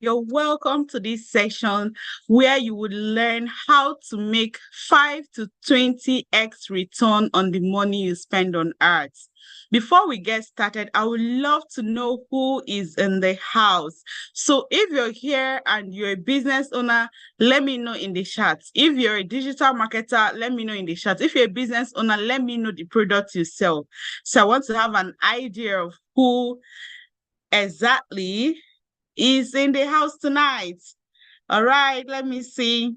You're welcome to this session where you would learn how to make 5 to 20x return on the money you spend on ads. Before we get started, I would love to know who is in the house. So if you're here and you're a business owner, let me know in the chat. If you're a digital marketer, let me know in the chat. If you're a business owner, let me know the product you sell. So I want to have an idea of who exactly is in the house tonight. All right, let me see.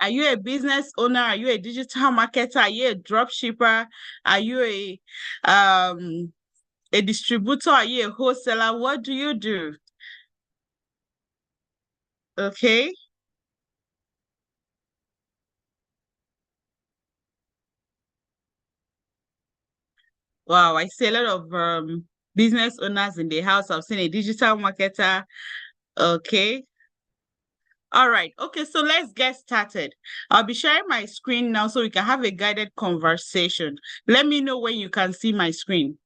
Are you a business owner? Are you a digital marketer? Are you a drop shipper? Are you a distributor? Are you a wholesaler? What do you do? Okay. Wow, I see a lot of business owners in the house. I've seen a digital marketer. Okay. All right. Okay, so let's get started. I'll be sharing my screen now so we can have a guided conversation. Let me know when you can see my screen.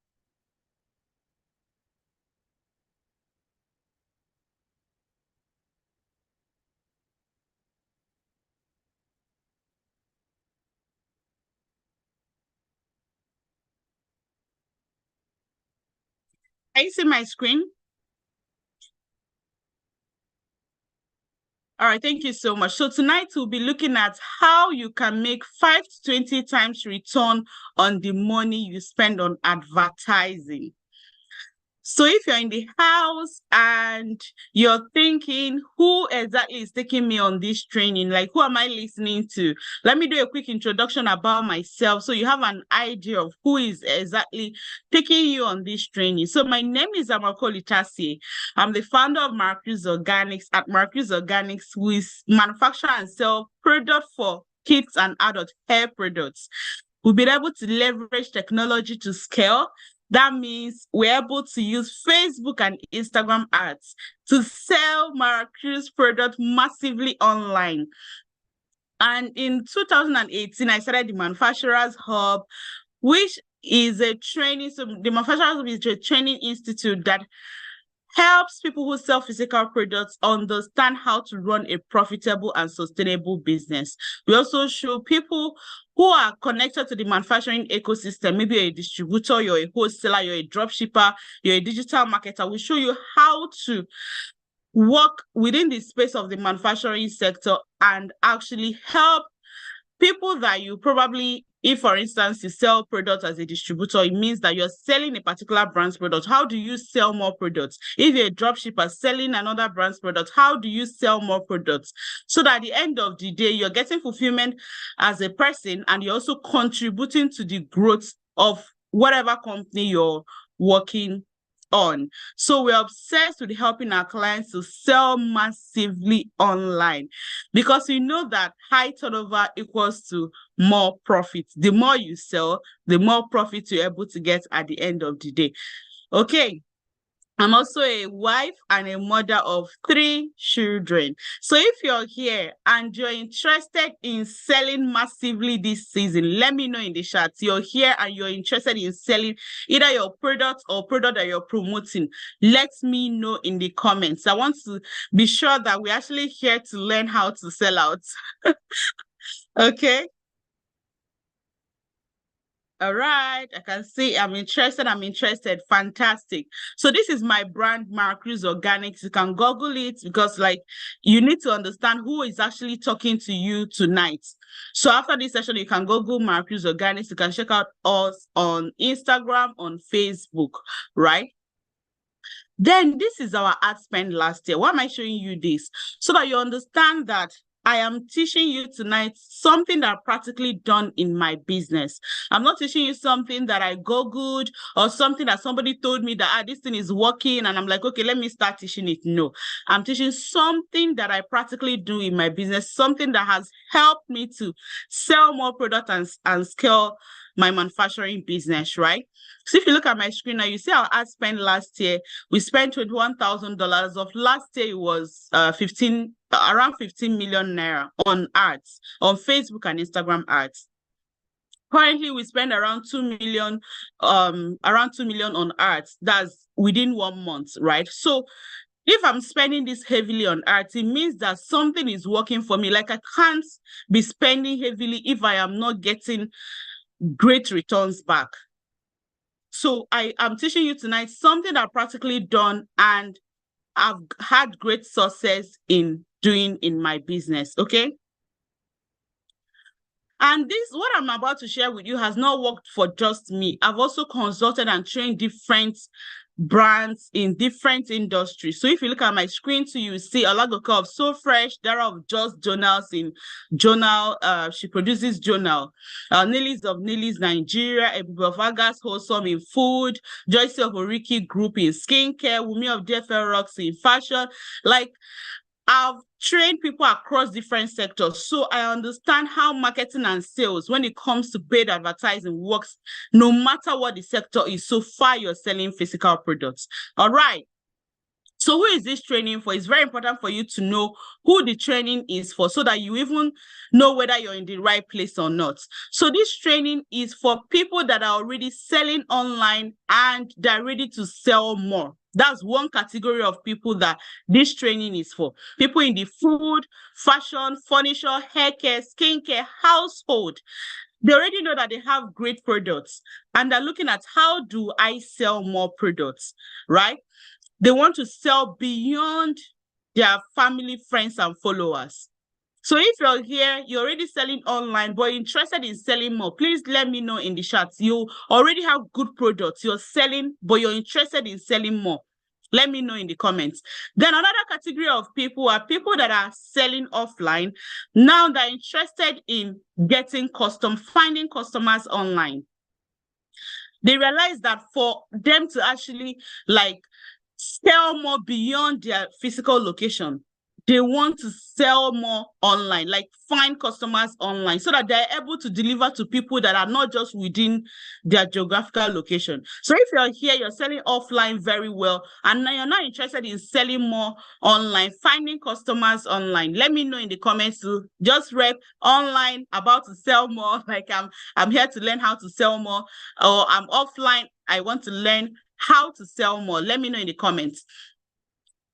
Can you see my screen? All right, thank you so much. So tonight we'll be looking at how you can make 5 to 20 times return on the money you spend on advertising. So if you're in the house and you're thinking, who exactly is taking me on this training? Like, who am I listening to? Let me do a quick introduction about myself so you have an idea of who is exactly taking you on this training. So my name is Amakoli Tasie. I'm the founder of Marcus Organics. At Marcus Organics, we manufacture and sell products for kids and adult hair products. We've been able to leverage technology to scale. That means we're able to use Facebook and Instagram ads to sell Maracruz product massively online. And in 2018, I started the Manufacturers Hub, which is a training. So the Manufacturers Hub is a training institute that helps people who sell physical products understand how to run a profitable and sustainable business. We also show people who are connected to the manufacturing ecosystem. Maybe you're a distributor, you're a wholesaler, you're a drop shipper, you're a digital marketer. We show you how to work within the space of the manufacturing sector and actually help people that you probably, if for instance you sell products as a distributor, it means that you're selling a particular brand's product. How do you sell more products? If you're a drop shipper selling another brand's product, how do you sell more products? So that at the end of the day, you're getting fulfillment as a person and you're also contributing to the growth of whatever company you're working on. So we're obsessed with helping our clients to sell massively online because we know that high turnover equals to more profit. The more you sell, the more profit you're able to get at the end of the day. Okay. I'm also a wife and a mother of 3 children. So if you're here and you're interested in selling massively this season, let me know in the chat. You're here and you're interested in selling either your product or product that you're promoting. Let me know in the comments. I want to be sure that we're actually here to learn how to sell out. Okay. All right, I can see I'm interested. I'm interested. Fantastic. So this is my brand, Marcus Organics. You can Google it because like you need to understand who is actually talking to you tonight. So after this session, you can Google Marcus Organics. You can check out us on Instagram, on Facebook, right? Then this is our ad spend last year. Why am I showing you this? So that you understand that I am teaching you tonight something that I practically done in my business. I'm not teaching you something that I Googled or something that somebody told me that this thing is working and I'm like, okay, let me start teaching it. No, I'm teaching something that I practically do in my business, something that has helped me to sell more product and scale my manufacturing business, right? So if you look at my screen now, you see our ad spend last year. We spent $21,000. Of last year, it was around 15 million naira on ads, on Facebook and Instagram ads. Currently, we spend around 2 million, on art. That's within 1 month, right? So if I'm spending this heavily on art, it means that something is working for me. Like I can't be spending heavily if I am not getting great returns back. So I am teaching you tonight something I've practically done and I've had great success in doing in my business. Okay. And this, what I'm about to share with you, has not worked for just me. I've also consulted and trained different brands in different industries. So if you look at my screen too, you see Olagoka of So Fresh, Dara of Just Journals in Journal. She produces Journal. Nelly's of Nelly's Nigeria, Ebube of Agas Wholesome in food, Joyce of Oriki Group in skincare, Wumi of DFL Rocks in fashion. Like, I've trained people across different sectors, so I understand how marketing and sales, when it comes to paid advertising, works no matter what the sector is, so far you're selling physical products. All right. So who is this training for? It's very important for you to know who the training is for so that you even know whether you're in the right place or not. So this training is for people that are already selling online and they're ready to sell more. That's one category of people that this training is for. People in the food, fashion, furniture, hair care, skincare, household. They already know that they have great products and they're looking at how do I sell more products, right? They want to sell beyond their family, friends, and followers. So if you're here, you're already selling online, but interested in selling more, please let me know in the chat. You already have good products, you're selling, but you're interested in selling more. Let me know in the comments. Then another category of people are people that are selling offline. Now they're interested in finding customers online. They realize that for them to actually sell more beyond their physical location, they want to sell more online, like find customers online so that they're able to deliver to people that are not just within their geographical location. So if you're here, you're selling offline very well, and now you're not interested in selling more online, finding customers online, let me know in the comments to just rep online, about to sell more, like I'm here to learn how to sell more, or I'm offline, I want to learn how to sell more. Let me know in the comments.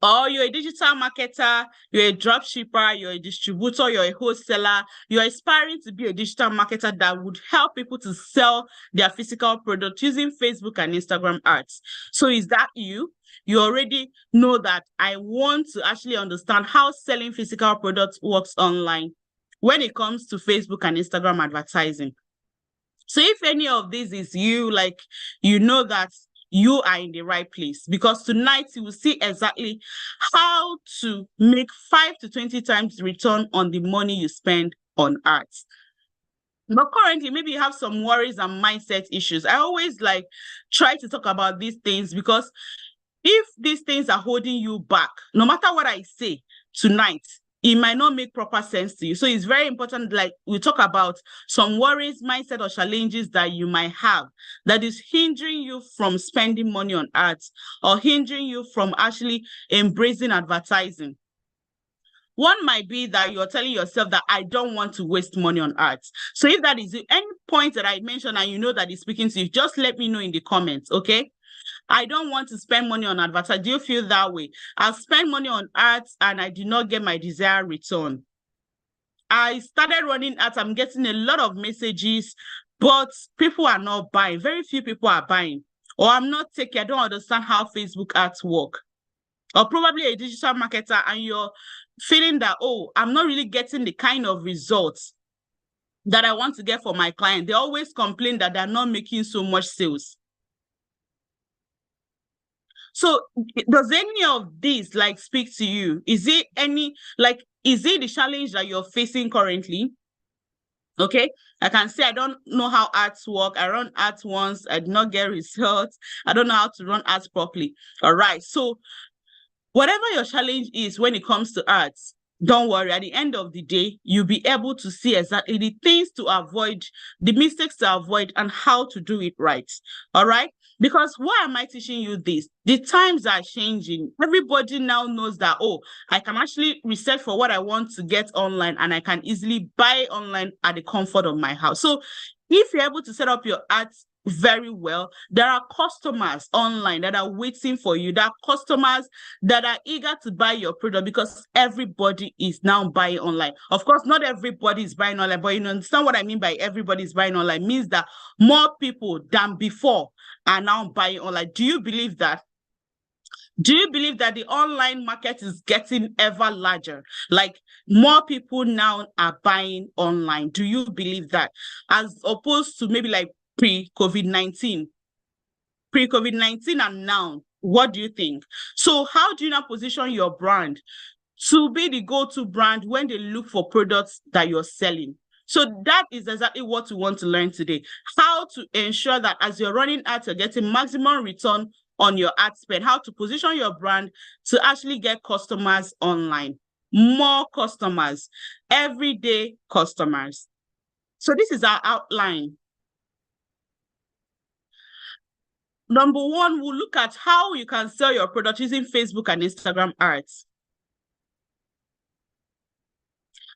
Or you're a digital marketer, you're a drop shipper, you're a distributor, you're a wholesaler, you're aspiring to be a digital marketer that would help people to sell their physical product using Facebook and Instagram ads. So is that you? You already know that I want to actually understand how selling physical products works online when it comes to Facebook and Instagram advertising. So if any of this is you, you know that you are in the right place, because tonight you will see exactly how to make 5 to 20 times return on the money you spend on art. But currently, maybe you have some worries and mindset issues. I always try to talk about these things, because if these things are holding you back, no matter what I say tonight, it might not make proper sense to you. So it's very important, we talk about some worries, mindset, or challenges that you might have that is hindering you from spending money on ads or hindering you from actually embracing advertising. One might be that you're telling yourself that I don't want to waste money on ads. So if that is any point that I mentioned and you know that is speaking to you, just let me know in the comments, okay? I don't want to spend money on advertising. Do you feel that way? I've spent money on ads and I did not get my desired return. I started running ads. I'm getting a lot of messages, but people are not buying. Very few people are buying. Or I don't understand how Facebook ads work. Or probably a digital marketer and you're feeling that, oh, I'm not really getting the kind of results that I want to get for my client. They always complain that they're not making so much sales. So does any of this speak to you? Is it the challenge that you're facing currently? Okay, I can say I don't know how ads work. I run ads once, I did not get results. I don't know how to run ads properly. All right, so whatever your challenge is when it comes to ads, don't worry. At the end of the day, you'll be able to see exactly the things to avoid, the mistakes to avoid, and how to do it right. All right? Because why am I teaching you this? The times are changing. Everybody now knows that, oh, I can actually research for what I want to get online and I can easily buy online at the comfort of my house. So If you're able to set up your ads very well, there are customers online that are waiting for you. There are customers that are eager to buy your product because everybody is now buying online. Of course, not everybody is buying online, but you understand what I mean by everybody is buying online means that more people than before are now buying online. Do you believe that? Do you believe that the online market is getting ever larger? Like more people now are buying online. Do you believe that? As opposed to maybe like pre-COVID-19. Pre-COVID-19 and now, what do you think? So how do you now position your brand to be the go-to brand when they look for products that you're selling? So that is exactly what we want to learn today. How to ensure that as you're running ads, you're getting maximum return on your ad spend, how to position your brand to actually get customers online, more customers, everyday customers. So this is our outline. Number one, we'll look at how you can sell your product using Facebook and Instagram ads.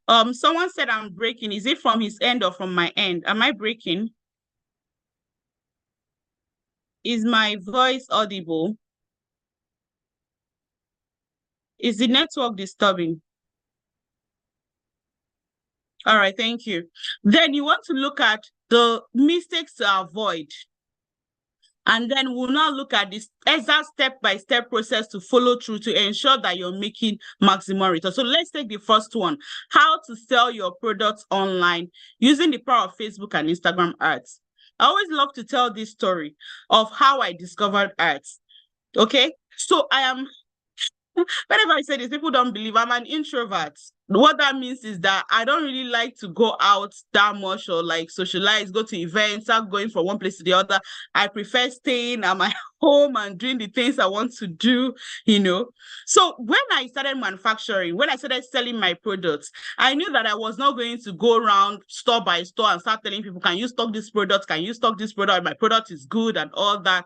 Someone said I'm breaking. Is it from his end or from my end? Am I breaking? Is my voice audible? Is the network disturbing? All right, thank you. Then you want to look at the mistakes to avoid. And then we'll now look at this exact step-by-step process to follow through to ensure that you're making maximum return. So let's take the first one, how to sell your products online using the power of Facebook and Instagram ads. I always love to tell this story of how I discovered ads. Okay, so I am, whenever I say this, people don't believe I'm an introvert. What that means is that I don't really like to go out that much or like socialize, go to events, start going from one place to the other. I prefer staying at my home and doing the things I want to do, you know. So when I started manufacturing, when I started selling my products, I knew that I was not going to go around store by store and start telling people, can you stock this product? Can you stock this product? My product is good and all that.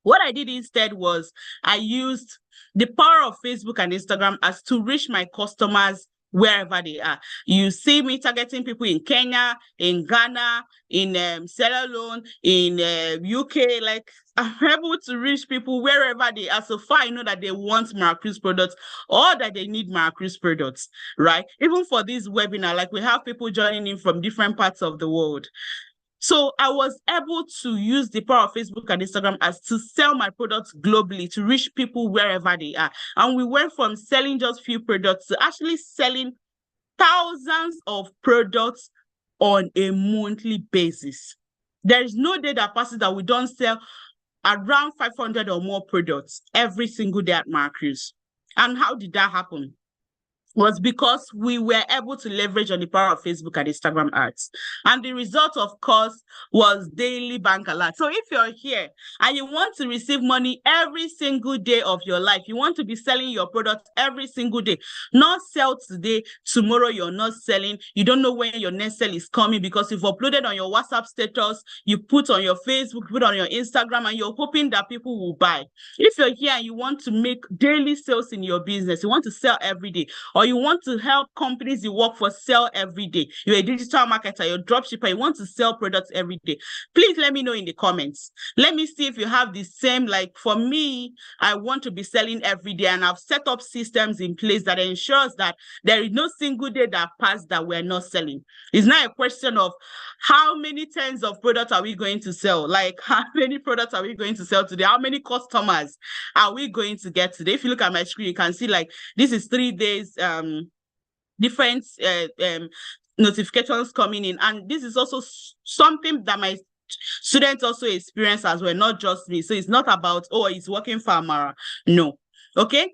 What I did instead was I used the power of Facebook and Instagram as to reach my customers wherever they are. You see me targeting people in Kenya, in Ghana, in Sierra Leone, in UK. Like I'm able to reach people wherever they are. So far, I know that they want Maracruz products or that they need Maracruz products, right? Even for this webinar, like we have people joining in from different parts of the world. So I was able to use the power of Facebook and Instagram as to sell my products globally, to reach people wherever they are. And we went from selling just few products to actually selling thousands of products on a monthly basis. There is no day that passes that we don't sell around 500 or more products every single day at Maracruz. And how did that happen? Was because we were able to leverage on the power of Facebook and Instagram ads. And the result, of course, was daily bank alert. So if you're here and you want to receive money every single day of your life, you want to be selling your product every single day, not sell today, tomorrow you're not selling, you don't know when your next sale is coming because you've uploaded on your WhatsApp status, you put on your Facebook, put on your Instagram, and you're hoping that people will buy. If you're here and you want to make daily sales in your business, you want to sell every day, or you want to help companies you work for sell every day, you're a digital marketer, you're a dropshipper, you want to sell products every day, please let me know in the comments. Let me see if you have the same, like for me, I want to be selling every day, and I've set up systems in place that ensures that there is no single day that passed that we're not selling. It's not a question of how many tens of products are we going to sell, like how many products are we going to sell today, how many customers are we going to get today. If you look at my screen, you can see like this is 3 days different notifications coming in, and this is also something that my students also experience as well, not just me. So it's not about, oh, it's working for Amara. No. Okay.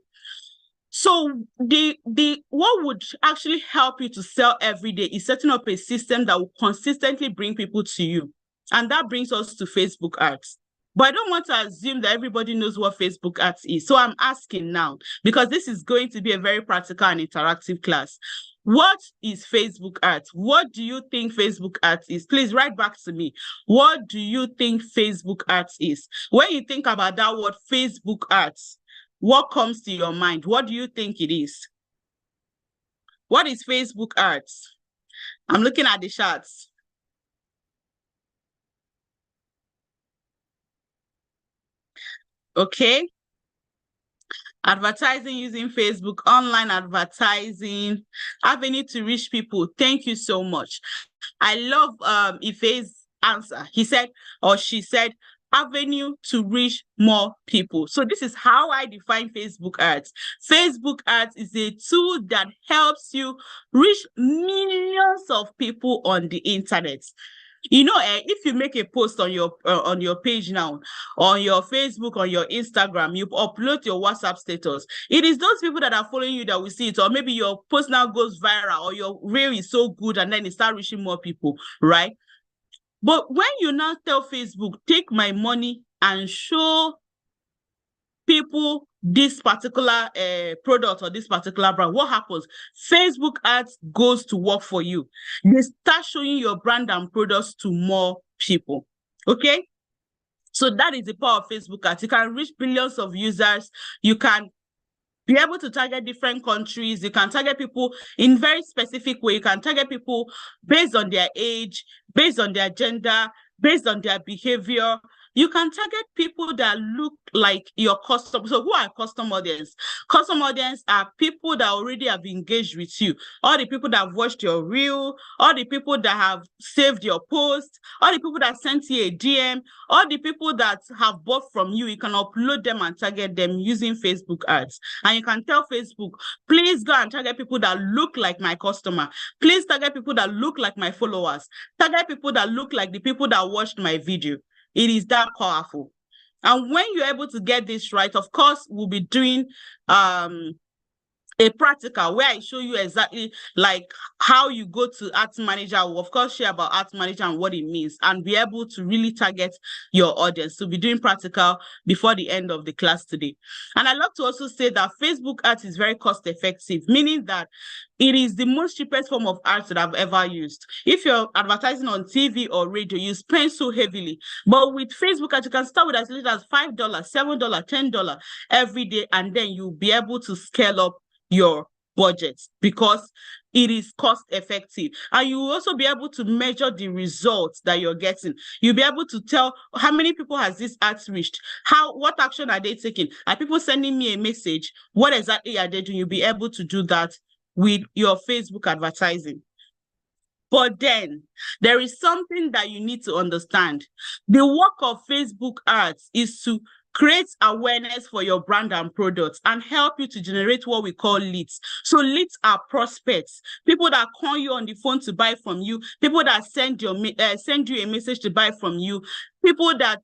So the what would actually help you to sell every day is setting up a system that will consistently bring people to you. And that brings us to Facebook ads. But I don't want to assume that everybody knows what Facebook ads is. So I'm asking now, because this is going to be a very practical and interactive class. What is Facebook ads? What do you think Facebook ads is? Please write back to me. What do you think Facebook ads is? When you think about that word Facebook ads, what comes to your mind? What do you think it is? What is Facebook ads? I'm looking at the charts. Okay. Advertising using Facebook, online advertising, avenue to reach people. Thank you so much. I love Ife's answer. He said, or she said, avenue to reach more people. So this is how I define Facebook ads. Facebook ads is a tool that helps you reach millions of people on the internet. You know, if you make a post on your page now, on your Facebook, on your Instagram, you upload your WhatsApp status. It is those people that are following you that will see it, or maybe your post now goes viral, or your reel is so good, and then it start reaching more people, right? But when you now tell Facebook, take my money and show people this particular product or this particular brand, what happens? Facebook ads goes to work for you. They start showing your brand and products to more people. Okay, so that is the power of Facebook ads. You can reach billions of users. You can be able to target different countries. You can target people in very specific way. You can target people based on their age, based on their gender, based on their behavior. You can target people that look like your customer. So who are custom audience? Custom audience are people that already have engaged with you. All the people that have watched your reel, all the people that have saved your post, all the people that sent you a DM, all the people that have bought from you. You can upload them and target them using Facebook ads. And you can tell Facebook, please go and target people that look like my customer. Please target people that look like my followers. Target people that look like the people that watched my video. It is that powerful. And when you're able to get this right, of course, we'll be doing a practical where I show you exactly like how you go to Ads Manager. We'll of course share about Ads Manager and what it means, and be able to really target your audience. So we'll be doing practical before the end of the class today. And I love to also say that Facebook ads is very cost effective, meaning that it is the most cheapest form of ads that I've ever used. If you're advertising on TV or radio, you spend so heavily. But with Facebook ads, you can start with as little as $5, $7, $10 every day, and then you'll be able to scale up your budget because it is cost effective. And you will also be able to measure the results that you're getting. You'll be able to tell how many people has this ads reached, what action are they taking, are people sending me a message, what exactly are they doing. You'll be able to do that with your Facebook advertising. But then there is something that you need to understand. The work of Facebook ads is to create awareness for your brand and products and help you to generate what we call leads. So leads are prospects, people that call you on the phone to buy from you, people that send you a message to buy from you, people that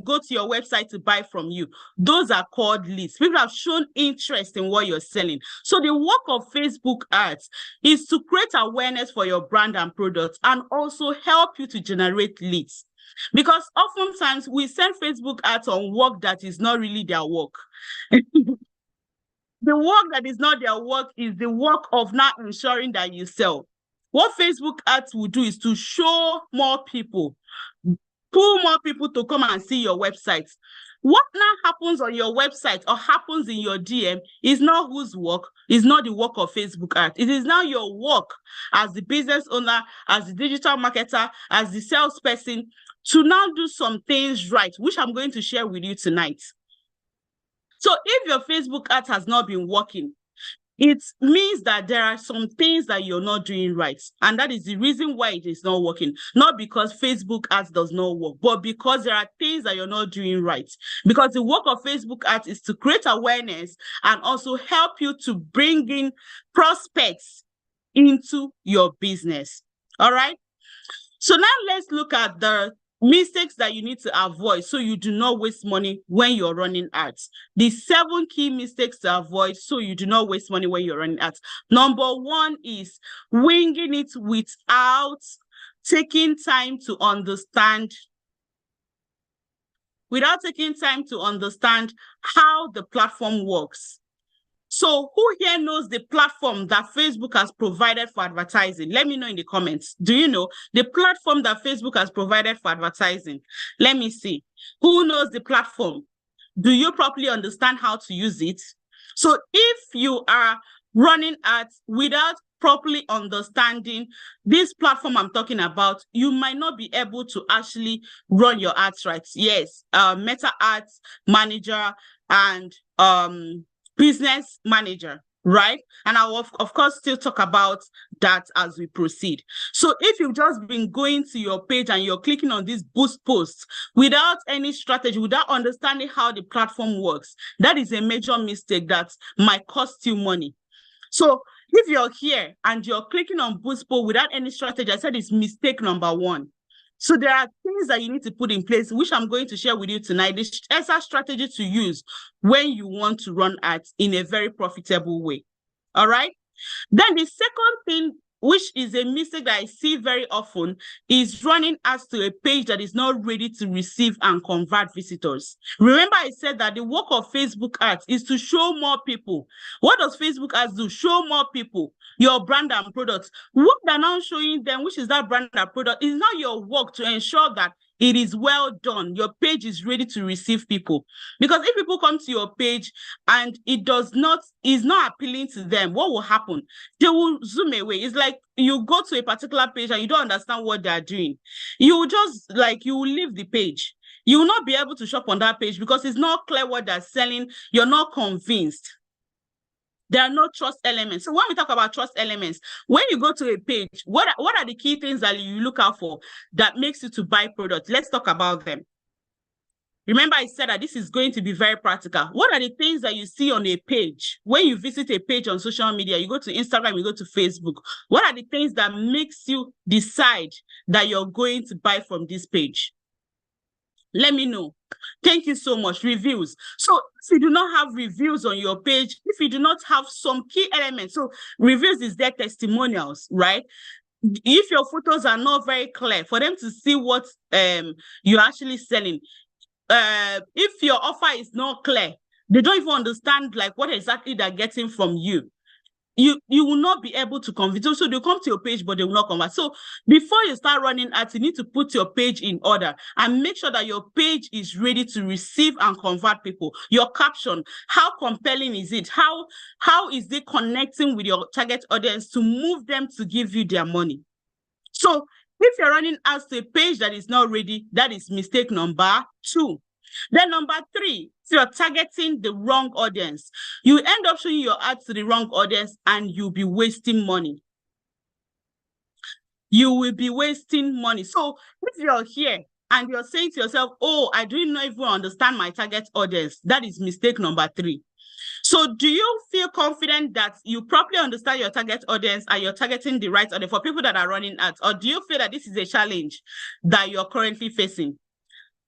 go to your website to buy from you. Those are called leads. People have shown interest in what you're selling. So the work of Facebook ads is to create awareness for your brand and products and also help you to generate leads. Because oftentimes we send Facebook ads on work that is not really their work. The work that is not their work is the work of not ensuring that you sell. What Facebook ads will do is to show more people, pull more people to come and see your website. What now happens on your website or happens in your DM is not whose work, is not the work of Facebook ads. It is now your work as the business owner, as the digital marketer, as the salesperson, to now do some things right, which I'm going to share with you tonight. So if your Facebook ad has not been working, it means that there are some things that you're not doing right. And that is the reason why it is not working. Not because Facebook ads does not work, but because there are things that you're not doing right. Because the work of Facebook ads is to create awareness and also help you to bring in prospects into your business. All right. So now let's look at the mistakes that you need to avoid so you do not waste money when you're running ads. The 7 key mistakes to avoid so you do not waste money when you're running ads. Number 1 is winging it without taking time to understand how the platform works. So who here knows the platform that Facebook has provided for advertising? Let me know in the comments. Do you know the platform that Facebook has provided for advertising? Let me see. Who knows the platform? Do you properly understand how to use it? So if you are running ads without properly understanding this platform I'm talking about, you might not be able to actually run your ads right. Yes, Meta Ads Manager and Business Manager, right? And I will, of course, still talk about that as we proceed. So if you've just been going to your page and you're clicking on these boost posts without any strategy, without understanding how the platform works, that is a major mistake that might cost you money. So if you're here and you're clicking on boost post without any strategy, I said it's mistake number one. So there are things that you need to put in place, which I'm going to share with you tonight. This extra strategy to use when you want to run ads in a very profitable way. All right. Then the second thing, which is a mistake that I see very often, is running ads to a page that is not ready to receive and convert visitors. Remember, I said that the work of Facebook ads is to show more people. What does Facebook ads do? Show more people your brand and products. What they're now showing them, which is that brand and product, is not your work to ensure that it is well done. Your page is ready to receive people. Because if people come to your page and it is not appealing to them, what will happen? They will zoom away. It's like you go to a particular page and you don't understand what they're doing. You will leave the page. You will not be able to shop on that page because it's not clear what they're selling. You're not convinced. There are no trust elements. So when we talk about trust elements, when you go to a page, what are the key things that you look out for that makes you to buy products? Let's talk about them. Remember, I said that this is going to be very practical. What are the things that you see on a page? When you visit a page on social media, you go to Instagram, you go to Facebook. What are the things that makes you decide that you're going to buy from this page? Let me know. Thank you so much. Reviews. So if you do not have reviews on your page, if you do not have some key elements, so reviews is their testimonials, right? If your photos are not very clear for them to see what you're actually selling, if your offer is not clear, they don't even understand like what exactly they're getting from you. You will not be able to convert. So they'll come to your page, but they will not convert. So before you start running ads, you need to put your page in order and make sure that your page is ready to receive and convert people. Your caption, how compelling is it? How is it connecting with your target audience to move them to give you their money? So if you're running ads to a page that is not ready, that is mistake number 2. Then number 3, if you're targeting the wrong audience, you end up showing your ads to the wrong audience and you'll be wasting money. You will be wasting money. So if you're here and you're saying to yourself, oh, I do not even understand my target audience, that is mistake number 3. So do you feel confident that you properly understand your target audience and you're targeting the right audience for people that are running ads? Or do you feel that this is a challenge that you're currently facing?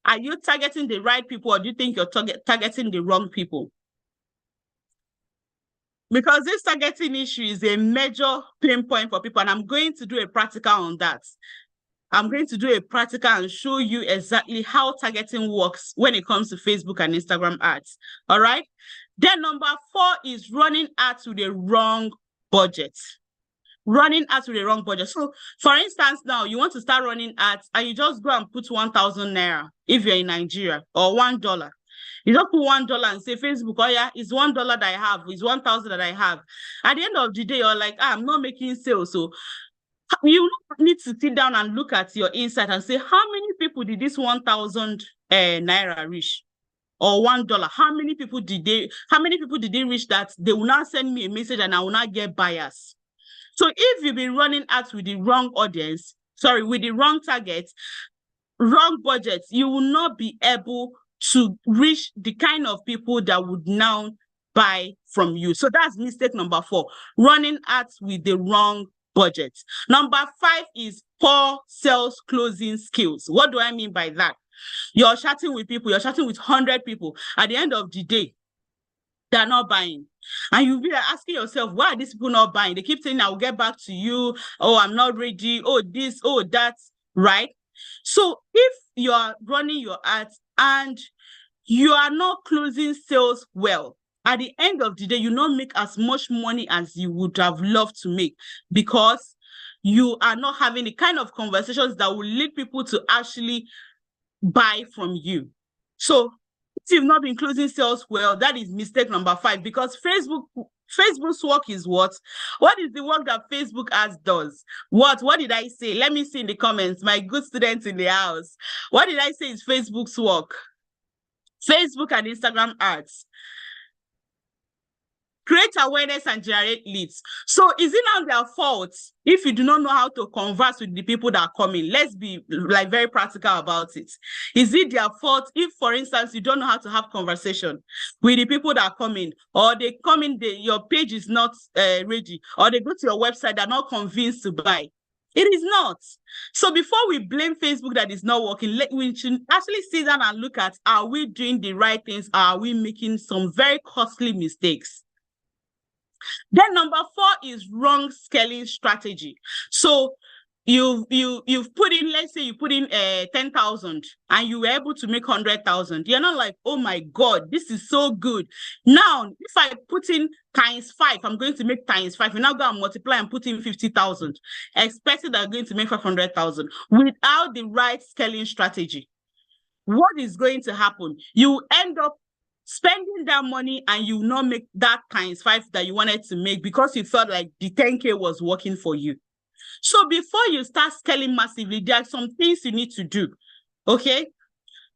Are you targeting the right people or do you think you're targeting the wrong people? Because this targeting issue is a major pain point for people, and I'm going to do a practical on that. I'm going to do a practical and show you exactly how targeting works when it comes to Facebook and Instagram ads. All right. Then number 4 is running ads with the wrong budget. Running ads with the wrong budget. So for instance, now you want to start running ads and you just go and put 1,000 naira if you're in Nigeria, or $1. You just put $1 and say, Facebook, oh yeah, it's $1 that I have, it's 1,000 that I have. At the end of the day, you're like, I'm not making sales. So you need to sit down and look at your insight and say, how many people did this 1,000 naira reach? Or $1? How many people did they reach that they will not send me a message and I will not get buyers? So if you've been running ads with the wrong audience, with the wrong target, wrong budget, you will not be able to reach the kind of people that would now buy from you. So that's mistake number 4, running ads with the wrong budget. Number 5 is poor sales closing skills. What do I mean by that? You're chatting with people, you're chatting with 100 people. At the end of the day, they're not buying. And you'll be asking yourself, why are these people not buying? They keep saying, I'll get back to you. Oh, I'm not ready. Oh, this, oh, that, right? So if you are running your ads and you are not closing sales well, at the end of the day, you not make as much money as you would have loved to make because you are not having the kind of conversations that will lead people to actually buy from you. So If you've not been closing sales well, that is mistake number 5, because Facebook's work is what? What is the work that Facebook ads does? What did I say? Let me see in the comments, my good students in the house. What did I say is Facebook's work? Facebook and Instagram ads. Create awareness and generate leads. So is it now their fault if you do not know how to converse with the people that are coming? Let's be like very practical about it. Is it their fault if, for instance, you don't know how to have conversation with the people that are coming, or they come in, your page is not ready, or they go to your website, they're not convinced to buy? It is not. So before we blame Facebook that is not working, we should actually sit down and look at, are we doing the right things? Are we making some very costly mistakes? Then number 4 is wrong scaling strategy. So you've put in, let's say you put in 10,000 and you were able to make 100,000. You're not like, oh my God, this is so good. Now, if I put in times 5, I'm going to make times 5. You now go and multiply and put in 50,000, expecting that I'm going to make 500,000 without the right scaling strategy. What is going to happen? You end up spending that money and you will not make that times 5 that you wanted to make because you felt like the 10K was working for you. So before you start scaling massively, there are some things you need to do, okay?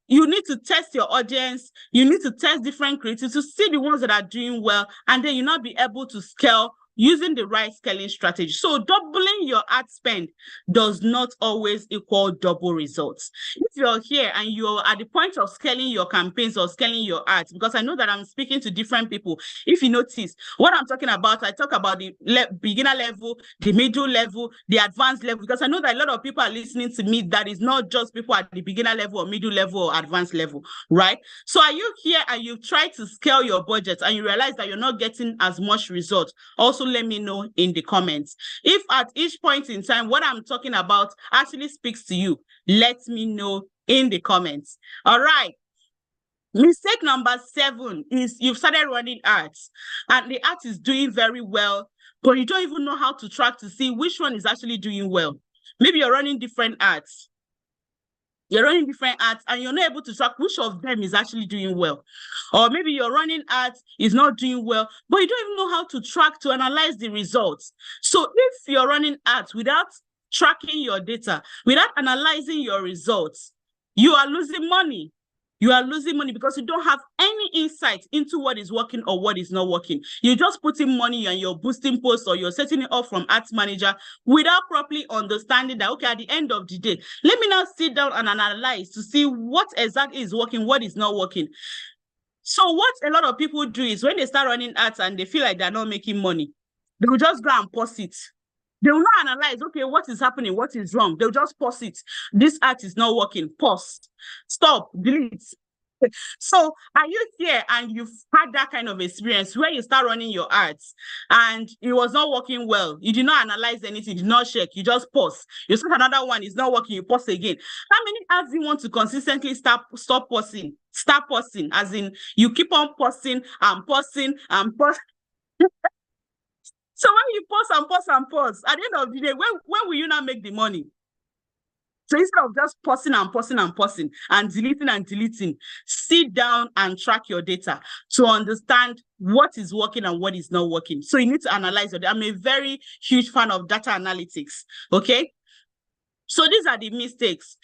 You need to test your audience. You need to test different creatives to see the ones that are doing well, and then you'll not be able to scale using the right scaling strategy. So doubling your ad spend does not always equal double results. If you're here and you're at the point of scaling your campaigns or scaling your ads, because I know that I'm speaking to different people, if you notice what I'm talking about, I talk about the beginner level, the middle level, the advanced level, because I know that a lot of people are listening to me that is not just people at the beginner level or middle level or advanced level, right? So are you here and you've tried to scale your budget and you realize that you're not getting as much results? Also, let me know in the comments. If at each point in time what I'm talking about actually speaks to you, let me know in the comments. All right. Mistake number 7 is you've started running ads and the ad is doing very well, but you don't even know how to track to see which one is actually doing well. Maybe you're running different ads. You're running different ads and you're not able to track which of them is actually doing well. Or maybe you're running ads is not doing well, but you don't even know how to track to analyze the results. So if you're running ads without tracking your data, without analyzing your results, you are losing money. You are losing money because you don't have any insight into what is working or what is not working. You just put in money and you're boosting posts or you're setting it up from ads manager without properly understanding that, okay, at the end of the day, let me now sit down and analyze to see what exactly is working, what is not working. So what a lot of people do is when they start running ads and they feel like they're not making money, they will just go and pause it. They will not analyze, okay, what is happening, what is wrong. They'll just pause it. This ad is not working. Pause. Stop. Delete. So are you here and you've had that kind of experience where you start running your ads and it was not working well? You did not analyze anything, you did not check, you just pause. You see another one is not working, you pause again. How many ads do you want to consistently stop pausing? Start pausing, as in you keep on pausing and pausing and pausing. So when you pause and pause and pause, at the end of the day, when will you not make the money? So instead of just pausing and pausing and pausing and deleting, sit down and track your data to understand what is working and what is not working. So you need to analyze it. I'm a very huge fan of data analytics. Okay. So these are the mistakes.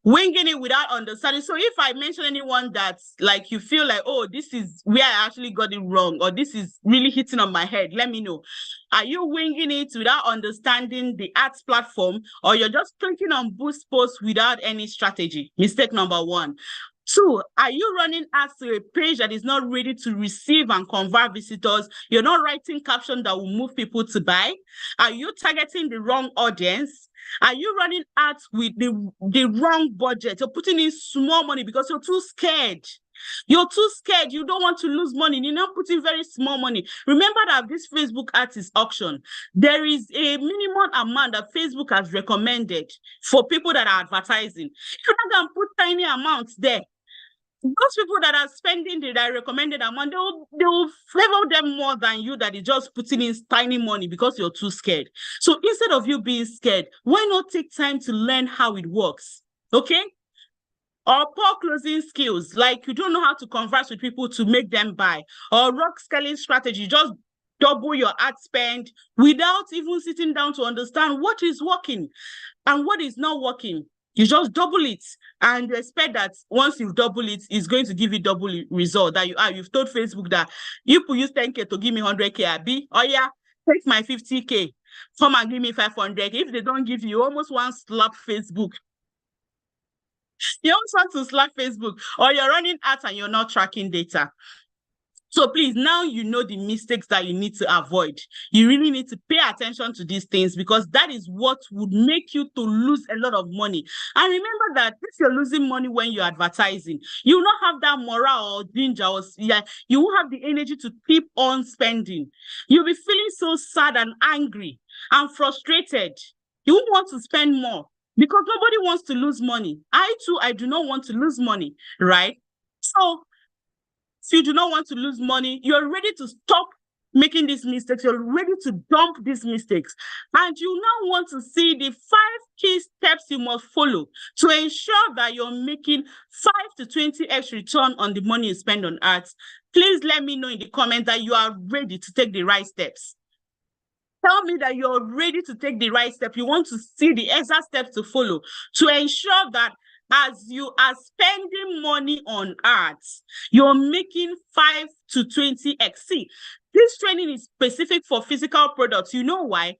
Winging it without understanding. So if I mention anyone that's like you feel like, oh, this is where I actually got it wrong, or this is really hitting on my head, let me know. Are you winging it without understanding the ads platform, or you're just clicking on boost posts without any strategy? Mistake number 1. 2, are you running ads to a page that is not ready to receive and convert visitors? You're not writing caption that will move people to buy? Are you targeting the wrong audience? Are you running ads with the wrong budget? You're putting in small money because you're too scared. You're too scared. You don't want to lose money. You're not putting very small money. Remember that this Facebook ads is auction. There is a minimum amount that Facebook has recommended for people that are advertising. If you're not going to put tiny amounts there, those people that are spending the recommended amount, they will favor them more than you that is just putting in tiny money because you're too scared. So instead of you being scared, why not take time to learn how it works? Okay? or poor closing skills, like you don't know how to converse with people to make them buy, or rock scaling strategy, just double your ad spend without even sitting down to understand what is working and what is not working. You just double it and you expect that once you've double it, it's going to give you double result that you've told Facebook that you could use 10K to give me 100K, Abi. Oh yeah, take my 50K, come and give me 500. If they don't give you, almost want to slap Facebook. You almost want to slap Facebook, or you're running ads and you're not tracking data. So please, now you know the mistakes that you need to avoid. You really need to pay attention to these things, because that is what would make you to lose a lot of money. And remember that if you're losing money when you're advertising, you will not have that morale or ginger, or you won't have the energy to keep on spending. You'll be feeling so sad and angry and frustrated. You won't want to spend more because nobody wants to lose money. I too, I do not want to lose money, right? So if you do not want to lose money, you're ready to stop making these mistakes. You're ready to dump these mistakes. And you now want to see the 5 key steps you must follow to ensure that you're making 5 to 20x return on the money you spend on ads. Please let me know in the comments that you are ready to take the right steps. Tell me that you're ready to take the right step. You want to see the exact steps to follow to ensure that as you are spending money on ads, you're making 5 to 20x. See, this training is specific for physical products. You know why? If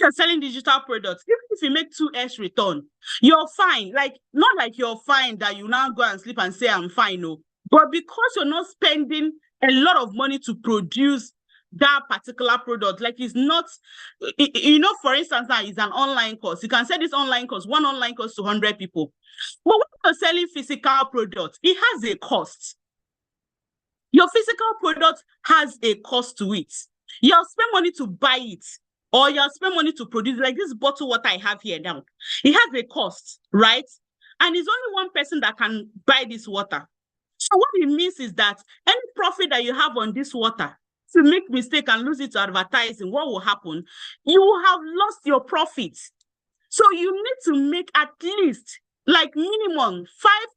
you're selling digital products, even if you make 2x return, you're fine. Like, not like you're fine that you now go and sleep and say, I'm fine, no. But because you're not spending a lot of money to produce that particular product, like it's not, you know, for instance, now it's an online course. You can sell this online course, one online course to 100 people. But when you're selling physical products, it has a cost. Your physical product has a cost to it. You'll spend money to buy it, or you'll spend money to produce, like this bottle water I have here now. It has a cost, right? And it's only one person that can buy this water. So what it means is that any profit that you have on this water, to make mistake and lose it to advertising, what will happen? You will have lost your profit. So you need to make at least like minimum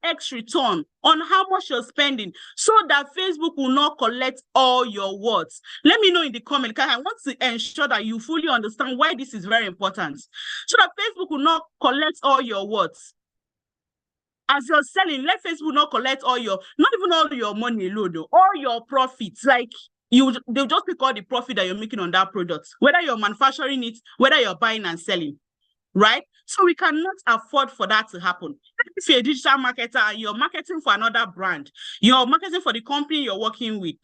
5x return on how much you're spending, so that Facebook will not collect all your words. Let me know in the comment, because I want to ensure that you fully understand why this is very important, so that Facebook will not collect all your words. As you're selling, let Facebook not collect all your, not even all your money alone, all your profits. Like, they'll just pick all the profit that you're making on that product, whether you're manufacturing it, whether you're buying and selling, right? So we cannot afford for that to happen. If you're a digital marketer and you're marketing for another brand, you're marketing for the company you're working with,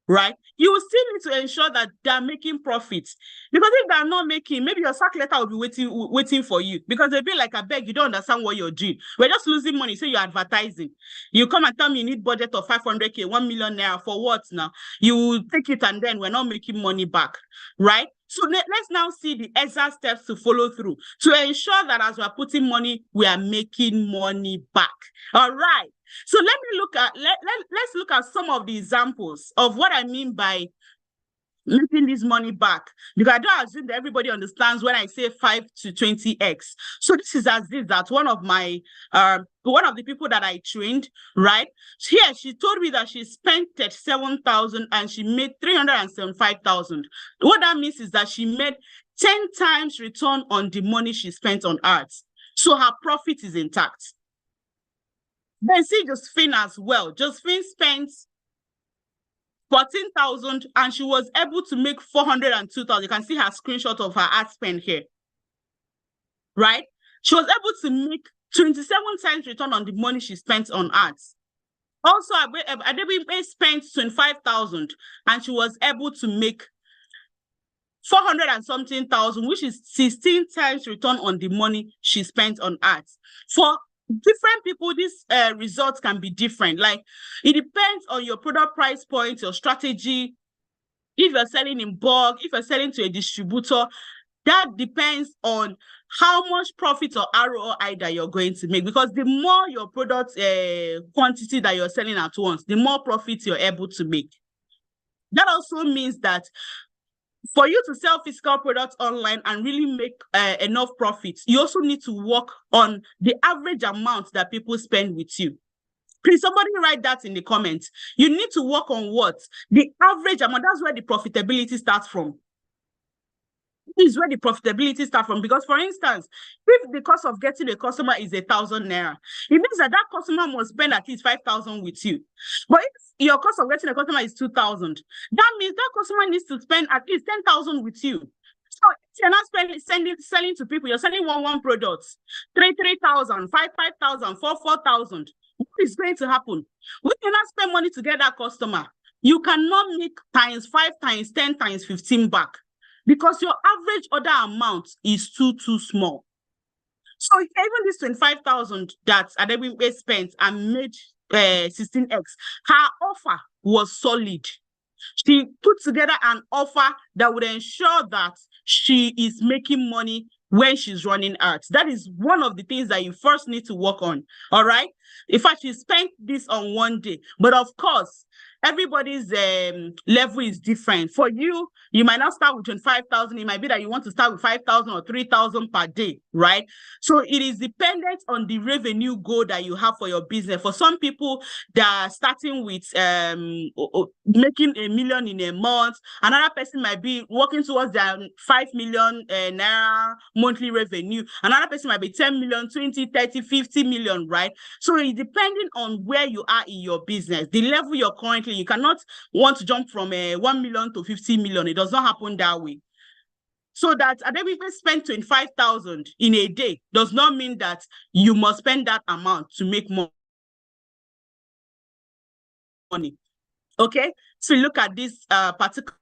right? You will still need to ensure that they're making profits. Because if they're not making, maybe your sack letter will be waiting for you, because they'll be like, I beg, you don't understand what you're doing. We're just losing money. So you're advertising. You come and tell me you need budget of 500K, 1 million naira for what now? You will take it and then we're not making money back, right? So let's now see the exact steps to follow through to ensure that as we're putting money, we are making money back. All right. So let's look at some of the examples of what I mean by making this money back, because I don't assume that everybody understands when I say 5 to 20x. So this is as this, that one of the people that I trained, right? Here, she told me that she spent 37,000 and she made 375,000. What that means is that she made 10 times return on the money she spent on ads. So her profit is intact. Then see Josephine as well. Josephine spent 14,000 and she was able to make 402,000. You can see her screenshot of her ad spend here, right? She was able to make 27 times return on the money she spent on ads. Also, Adebe spent 25,000 and she was able to make 400 and something thousand, which is 16 times return on the money she spent on ads. For different people, these results can be different. Like, it depends on your product price point, your strategy. If you're selling in bulk, if you're selling to a distributor, that depends on how much profit or ROI that you're going to make. Because the more your product quantity that you're selling at once, the more profit you're able to make. That also means that For you to sell physical products online and really make enough profits, you also need to work on the average amount that people spend with you. Please, somebody write that in the comments. You need to work on what? The average amount. That's where the profitability starts from. This is where the profitability starts from. Because, for instance, if the cost of getting a customer is 1,000 naira, it means that that customer must spend at least 5,000 with you. But if your cost of getting a customer is 2,000, that means that customer needs to spend at least 10,000 with you. So if you're not selling to people, you're selling one product, 3,000, 5,000, 4,000. What is going to happen? We cannot spend money to get that customer. You cannot make times 5, times 10, times 15 back, because your average order amount is too small. So even this 25,000 that Adebimpe spent and made 16x, her offer was solid. She put together an offer that would ensure that she is making money when she's running ads. That is one of the things that you first need to work on. All right. In fact, she spent this on one day, but of course, everybody's level is different. For you, you might not start with 25,000. It might be that you want to start with 5,000 or 3,000 per day, right? So it is dependent on the revenue goal that you have for your business. For some people, they are starting with making 1 million in a month. Another person might be working towards their 5 million naira monthly revenue. Another person might be 10 million, 20, 30, 50 million, right? So it's depending on where you are in your business, the level you're currently. You cannot want to jump from 1 million to 50 million. It does not happen that way. So that Adebimpe spend 25,000 in a day does not mean that you must spend that amount to make more money. Okay, so look at this particular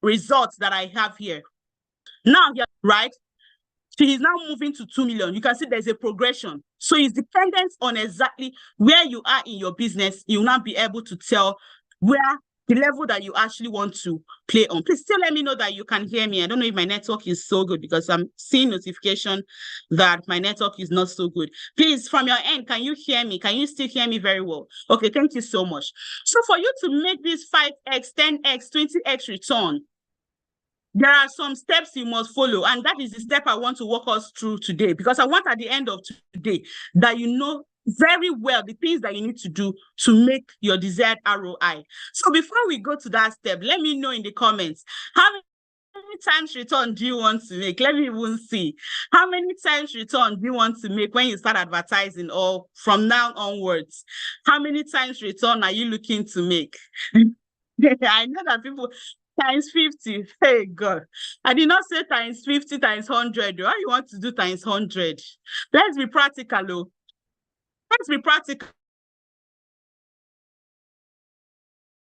results that I have here. Now, right? She is now moving to 2 million. You can see there's a progression. So it's dependent on exactly where you are in your business. You will not be able to tell where the level that you actually want to play on. Please still let me know that you can hear me. I don't know if my network is so good, because I'm seeing notification that my network is not so good. Please, from your end, can you hear me? Can you still hear me very well? Okay, thank you so much. So for you to make this 5x, 10x, 20x return, there are some steps you must follow, and that is the step I want to walk us through today, because I want at the end of today that you know very well the things that you need to do to make your desired ROI. So before we go to that step, let me know in the comments, how many times return do you want to make? Let me even see. How many times return do you want to make when you start advertising, or from now onwards? How many times return are you looking to make? I know that people times 50. Hey God, I did not say times 50 times 100. Why you want to do times 100? Let's be practical, though. Let's be practical.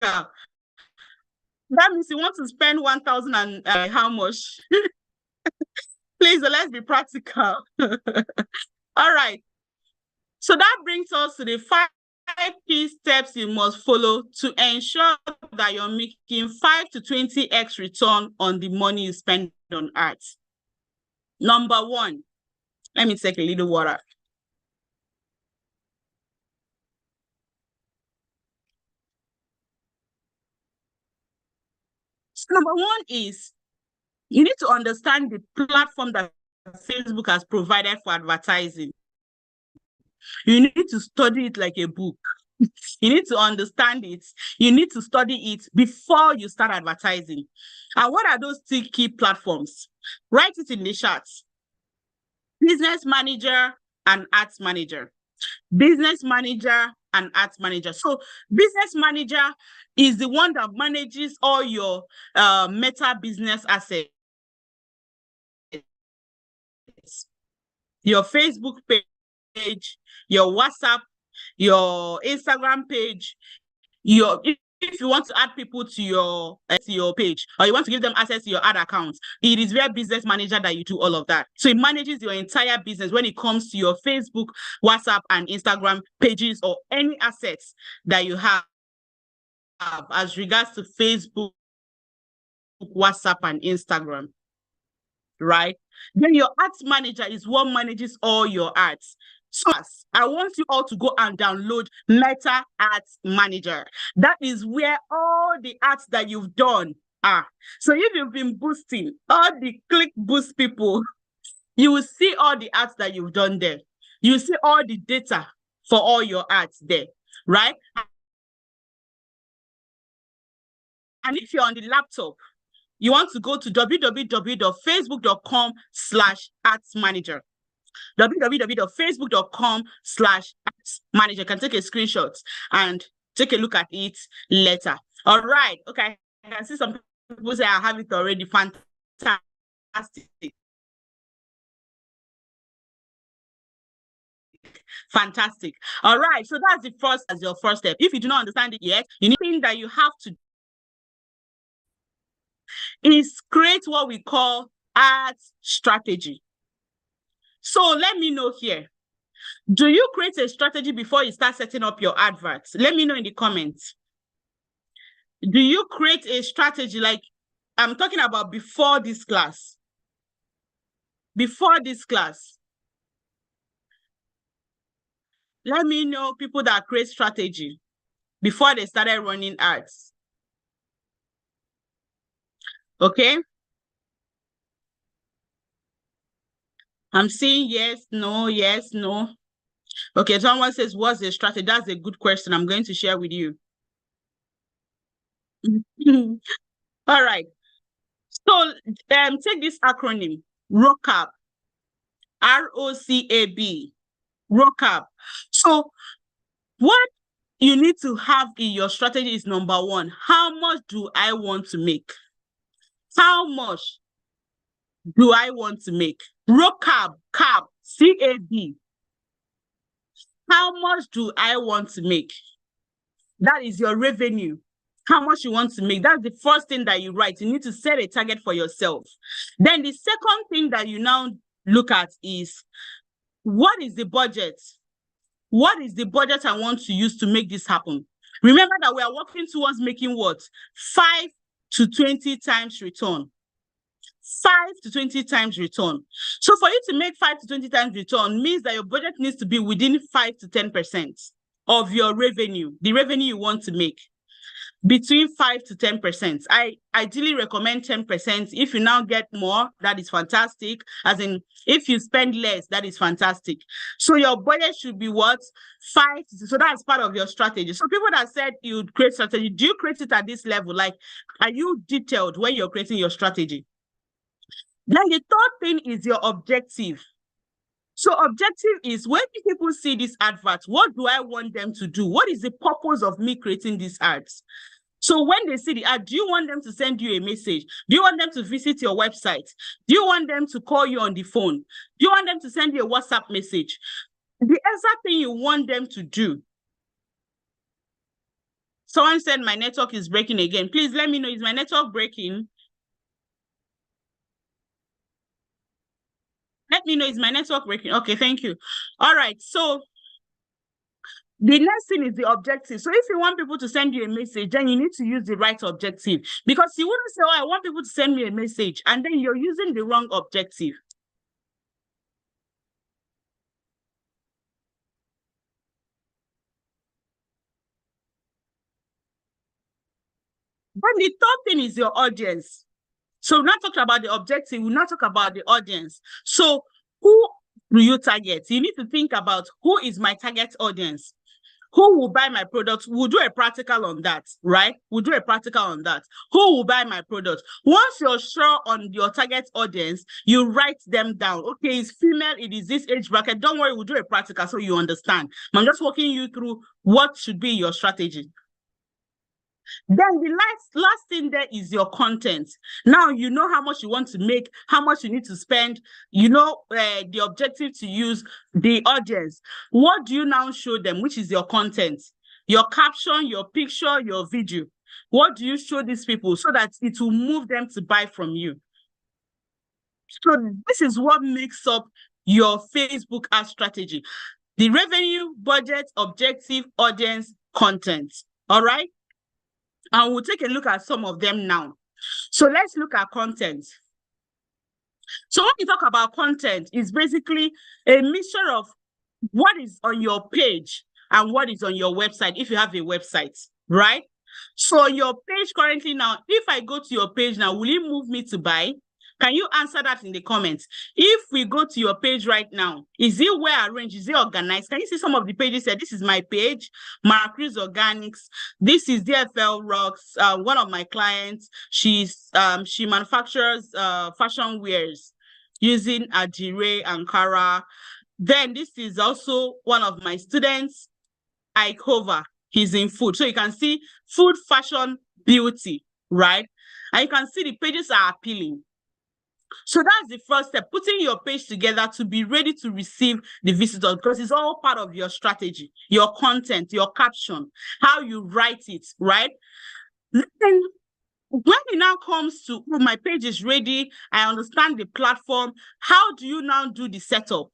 That means you want to spend 1,000 and how much? Please, let's be practical. All right. So that brings us to the 5 key steps you must follow to ensure that you're making 5 to 20x return on the money you spend on ads. Number 1, let me take a little water. So number 1 is you need to understand the platform that Facebook has provided for advertising. You need to study it like a book. You need to understand it. You need to study it before you start advertising. And what are those 3 key platforms? Write it in the chat. Business Manager and Ads Manager. Business Manager and Ads Manager. So Business Manager is the one that manages all your Meta business assets. Your Facebook page, your WhatsApp, your Instagram page, if you want to add people to your page, or you want to give them access to your ad accounts, it is via Business Manager that you do all of that. So it manages your entire business when it comes to your Facebook, WhatsApp, and Instagram pages, or any assets that you have as regards to Facebook, WhatsApp, and Instagram. right? Then your ads manager is what manages all your ads. So I want you all to go and download Meta Ads Manager. That is where all the ads that you've done are. So if you've been boosting all the click boost people, you will see all the ads that you've done there. You will see all the data for all your ads there, right? And if you're on the laptop, you want to go to www.facebook.com/ads-manager. www.facebook.com/ads-manager. You can take a screenshot and take a look at it later. All right. Okay. I can see some people say I have it already. Fantastic. Fantastic. All right. So that's your first step. If you do not understand it yet, you need that you have to is create what we call ads strategy. So let me know here. Do you create a strategy before you start setting up your adverts? Let me know in the comments. Do you create a strategy like I'm talking about before this class? Before this class. Let me know people that create strategy before they started running ads. Okay? I'm seeing yes, no, yes, no. Okay, someone says, what's the strategy? That's a good question. I'm going to share with you. All right. So take this acronym, ROCAB. ROCAB. ROCAB. So what you need to have in your strategy is number one, how much do I want to make? How much do I want to make? ROCAB, CAB, CAB. How much do I want to make? That is your revenue. How much you want to make. That's the first thing that you write. You need to set a target for yourself. Then the second thing that you now look at is, what is the budget? What is the budget I want to use to make this happen? Remember that we are working towards making what? 5 to 20 times return. 5 to 20 times return. So for you to make 5 to 20 times return means that your budget needs to be within 5 to 10% of your revenue, the revenue you want to make. Between 5 to 10%. I ideally recommend 10%. If you now get more, that is fantastic. As in, if you spend less, that is fantastic. So your budget should be what? 5. So that's part of your strategy. So people that said you'd create strategy, do you create it at this level? Like, are you detailed when you're creating your strategy? Then the third thing is your objective. So objective is, when people see this advert, what do I want them to do? What is the purpose of me creating these ads? So when they see the ad, do you want them to send you a message? Do you want them to visit your website? Do you want them to call you on the phone? Do you want them to send you a WhatsApp message? The exact thing you want them to do. Someone said my network is breaking again. Please let me know, is my network breaking? Let me know, is my network breaking? Okay, thank you. All right, so the next thing is the objective. So if you want people to send you a message, then you need to use the right objective. Because you wouldn't say, oh, I want people to send me a message, and then you're using the wrong objective. Then the third thing is your audience. So we're not talking about the objective, we're not talking about the audience. So who do you target? You need to think about, who is my target audience? Who will buy my product? We'll do a practical on that, right? We'll do a practical on that. Who will buy my product? Once you're sure on your target audience, you write them down. Okay, it's female, it is this age bracket. Don't worry, we'll do a practical so you understand. I'm just walking you through what should be your strategy. Then the last thing there is your content. Now you know how much you want to make, how much you need to spend, you know the objective to use, the audience. What do you now show them, which is your content? Your caption, your picture, your video. What do you show these people so that it will move them to buy from you? So this is what makes up your Facebook ad strategy. The revenue, budget, objective, audience, content. All right? And we'll take a look at some of them now. So let's look at content. So when you talk about content, it's basically a mixture of what is on your page and what is on your website, if you have a website, right? So your page currently now, if I go to your page now, will it move me to buy? Can you answer that in the comments? If we go to your page right now, is it well arranged? Is it organized? Can you see some of the pages here? This is my page, Maracruz Organics. This is DFL Rocks. One of my clients, she manufactures fashion wears using Adire, Ankara. Then this is also one of my students, Ikova. He's in food. So you can see food, fashion, beauty, right? And you can see the pages are appealing. So that's the first step, putting your page together to be ready to receive the visitors, because it's all part of your strategy, your content, your caption, how you write it, right? Then when it now comes to, oh, my page is ready, I understand the platform, how do you now do the setup?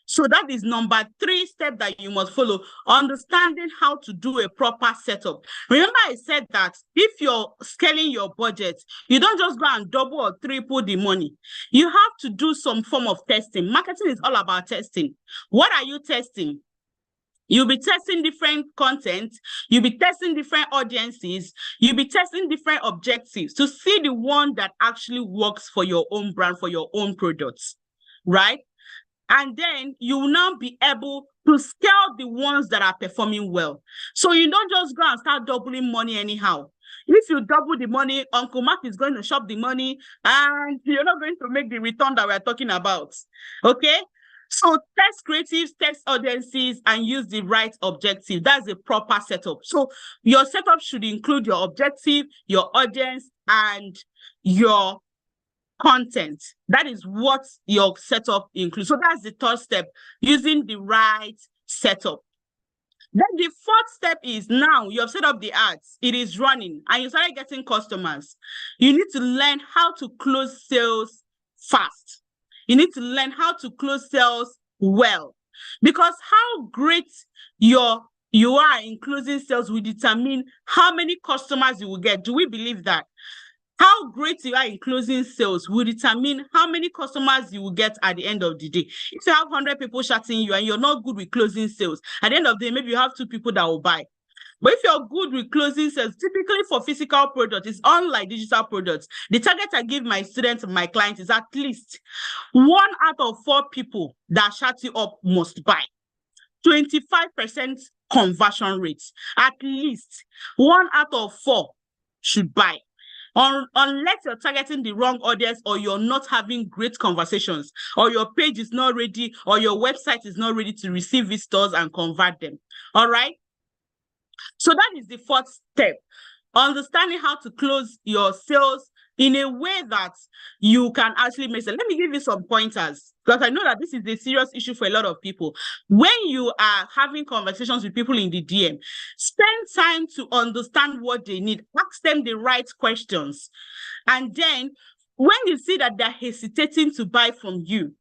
So that is number 3 step that you must follow, understanding how to do a proper setup. Remember I said that if you're scaling your budget, you don't just go and double or triple the money. You have to do some form of testing. Marketing is all about testing. What are you testing? You'll be testing different content, you'll be testing different audiences, you'll be testing different objectives to see the one that actually works for your own brand, for your own products, right? And then you will now be able to scale the ones that are performing well. So you don't just go and start doubling money anyhow. If you double the money, Uncle Mark is going to shop the money and you're not going to make the return that we're talking about. Okay? So test creatives, test audiences, and use the right objective. That's a proper setup. So your setup should include your objective, your audience, and your content. That is what your setup includes. So that's the 3rd step, using the right setup. Then the 4th step is, now you have set up the ads, it is running, and you started getting customers. You need to learn how to close sales fast. You need to learn how to close sales well, because how great you are in closing sales will determine how many customers you will get. Do we believe that? How great you are in closing sales will determine how many customers you will get at the end of the day. If you have 100 people chatting you and you're not good with closing sales, at the end of the day, maybe you have 2 people that will buy. But if you're good with closing sales, typically for physical products, it's unlike digital products. The target I give my students and my clients is at least 1 out of 4 people that chat you up must buy. 25% conversion rates. At least 1 out of 4 should buy. Unless you're targeting the wrong audience, or you're not having great conversations, or your page is not ready, or your website is not ready to receive visitors and convert them. All right? So that is the 4th step, understanding how to close your sales in a way that you can actually make sense. Let me give you some pointers, because I know that this is a serious issue for a lot of people. When you are having conversations with people in the DM, spend time to understand what they need, ask them the right questions. And then when you see that they're hesitating to buy from you,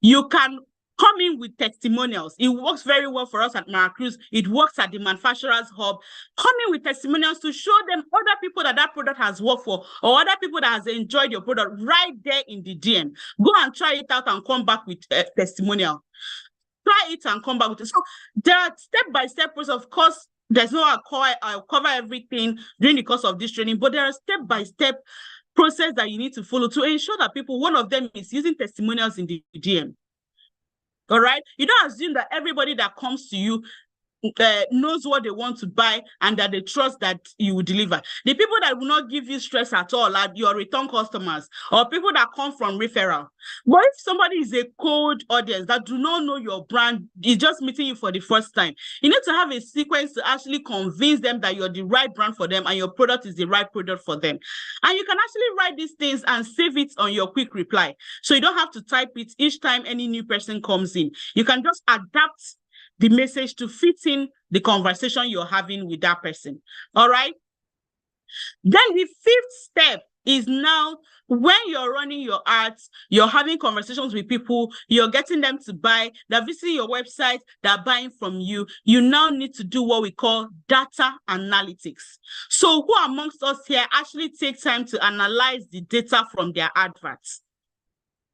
you can come in with testimonials. It works very well for us at Maracruz. It works at the Manufacturers Hub. Come in with testimonials to show them other people that product has worked for, or other people that has enjoyed your product right there in the DM. Go and try it out and come back with a testimonial. Try it and come back with it. So there are step-by-step process. Of course, there's no I'll cover everything during the course of this training, but there are step-by-step process that you need to follow to ensure that people, one of them is using testimonials in the DM. All right? You don't assume that everybody that comes to you knows what they want to buy and that they trust that you will deliver. The people that will not give you stress at all are your return customers, or people that come from referral. But if somebody is a cold audience that do not know your brand, is just meeting you for the first time, you need to have a sequence to actually convince them that you're the right brand for them and your product is the right product for them. And you can actually write these things and save it on your quick reply, so you don't have to type it each time any new person comes in. You can just adapt the message to fit in the conversation you're having with that person. All right? Then the 5th step is, now when you're running your ads, you're having conversations with people, you're getting them to buy, they're visiting your website, they're buying from you, you now need to do what we call data analytics. So who amongst us here actually take time to analyze the data from their adverts?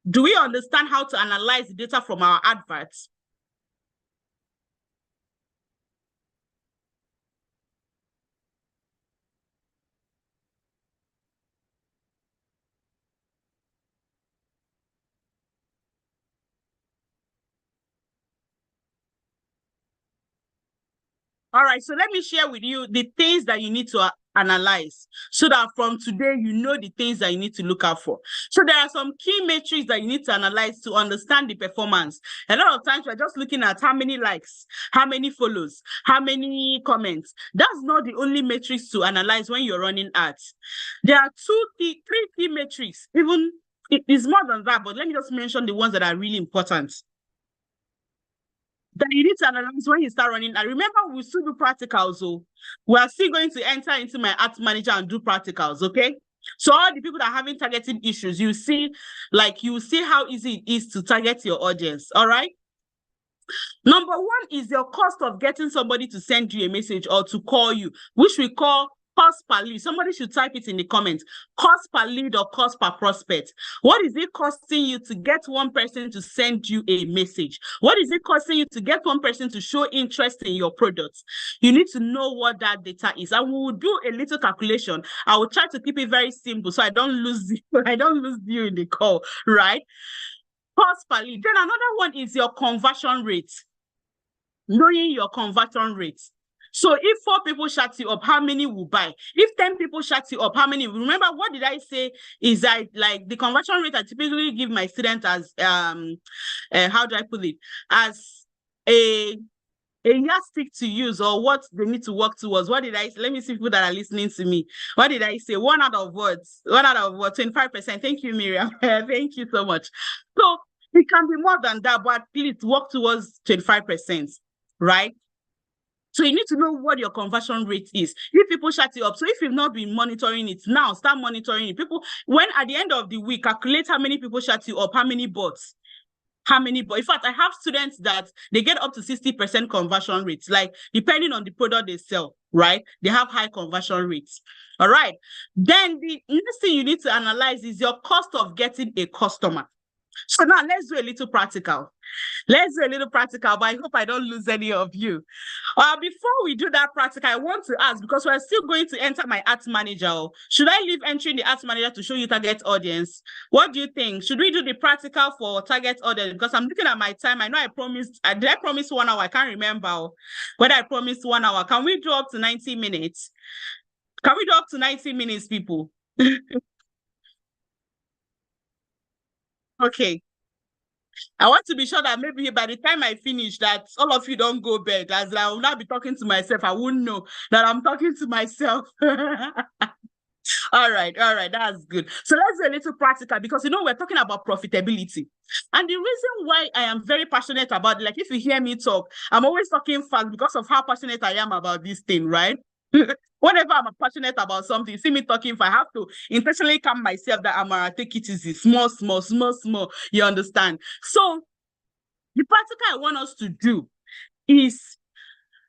Do we understand how to analyze the data from our adverts? All right, so let me share with you the things that you need to analyze so that from today, you know the things that you need to look out for. So there are some key metrics that you need to analyze to understand the performance. A lot of times we're just looking at how many likes, how many follows, how many comments. That's not the only metrics to analyze when you're running ads. There are three key metrics. Even it is more than that, but let me just mention the ones that are really important that you need to analyze when you start running. And remember, we still do practicals, so we are still going to enter into my ads manager and do practicals, okay? So all the people that are having targeting issues, you see how easy it is to target your audience, all right? Number one is your cost of getting somebody to send you a message or to call you, which we call cost per lead. Somebody should type it in the comments. Cost per lead or cost per prospect. What is it costing you to get one person to send you a message? What is it costing you to get one person to show interest in your products? You need to know what that data is. And we will do a little calculation. I will try to keep it very simple so I don't lose you in the call, right? Cost per lead. Then another one is your conversion rate. Knowing your conversion rate. So if 4 people shut you up, how many will buy? If 10 people shut you up, how many? Remember, what did I say? Is that like the conversion rate I typically give my students as how do I put it? As a yardstick to use, or what they need to work towards. What did I say? Let me see people that are listening to me. What did I say? 1 out of what? 25%. Thank you, Miriam. Thank you so much. So it can be more than that, but please work towards 25%, right? So you need to know what your conversion rate is. If people shut you up, so if you've not been monitoring it, now start monitoring it. People, when at the end of the week, calculate how many people shut you up, how many bots. In fact, I have students that they get up to 60% conversion rates, like depending on the product they sell, right? They have high conversion rates. All right. Then the next thing you need to analyze is your cost of getting a customer. So now let's do a little practical. But I hope I don't lose any of you. Before we do that practical, I want to ask, because we're still going to enter my ads manager. Should I leave entering the ads manager to show you target audience? What do you think? Should we do the practical for target audience? Because I'm looking at my time. I know I promised, did I promise 1 hour? I can't remember whether I promised 1 hour. Can we do up to 90 minutes? Can we do up to 90 minutes, people? Okay. I want to be sure that maybe by the time I finish, that all of you don't go bed, as I will not be talking to myself. I wouldn't know that I'm talking to myself. All right, that's good. So let's do a little practical, because we're talking about profitability. And the reason why I am very passionate about it, like if you hear me talk, I'm always talking fast because of how passionate I am about this thing, right? Whenever I'm passionate about something, see me talking, if I have to intentionally calm myself that I'm gonna take it easy, small, you understand? So the practical I want us to do is,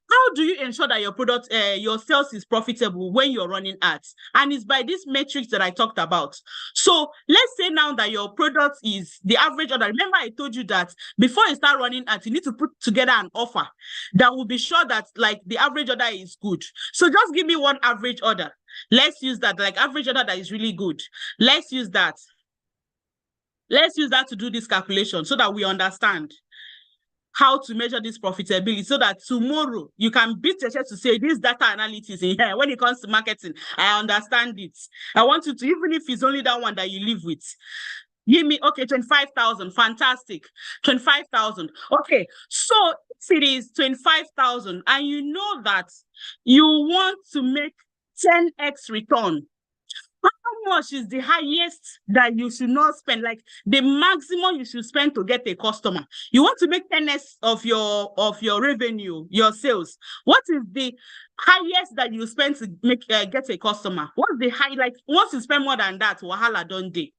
how do you ensure that your product, your sales is profitable when you're running ads? And it's by these metrics that I talked about. So let's say now that your product is the average order. Remember, I told you that before you start running ads, you need to put together an offer that will be sure that like the average order is good. So just give me one average order. Let's use that, like average order that is really good. Let's use that. Let's use that to do this calculation so that we understand how to measure this profitability, so that tomorrow you can beat your chest to say this data analytics in here. When it comes to marketing, I understand it. I want you to, even if it's only that one that you live with, give me, okay, 25,000, fantastic, 25,000. Okay, so if it is 25,000 and you know that you want to make 10x return, how much is the highest that you should not spend, like the maximum you should spend to get a customer? You want to make 10x of your revenue, your sales. What is the highest that you spend to make get a customer? What's the high? Like once you spend more than that, wahala don't dey.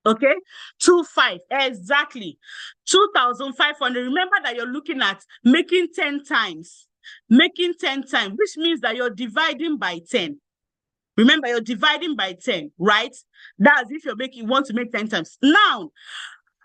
Okay, 2,500, exactly, 2,500. Remember that you're looking at making 10 times, which means that you're dividing by 10. Remember, you're dividing by 10, right? That's if you want to make 10 times. Now,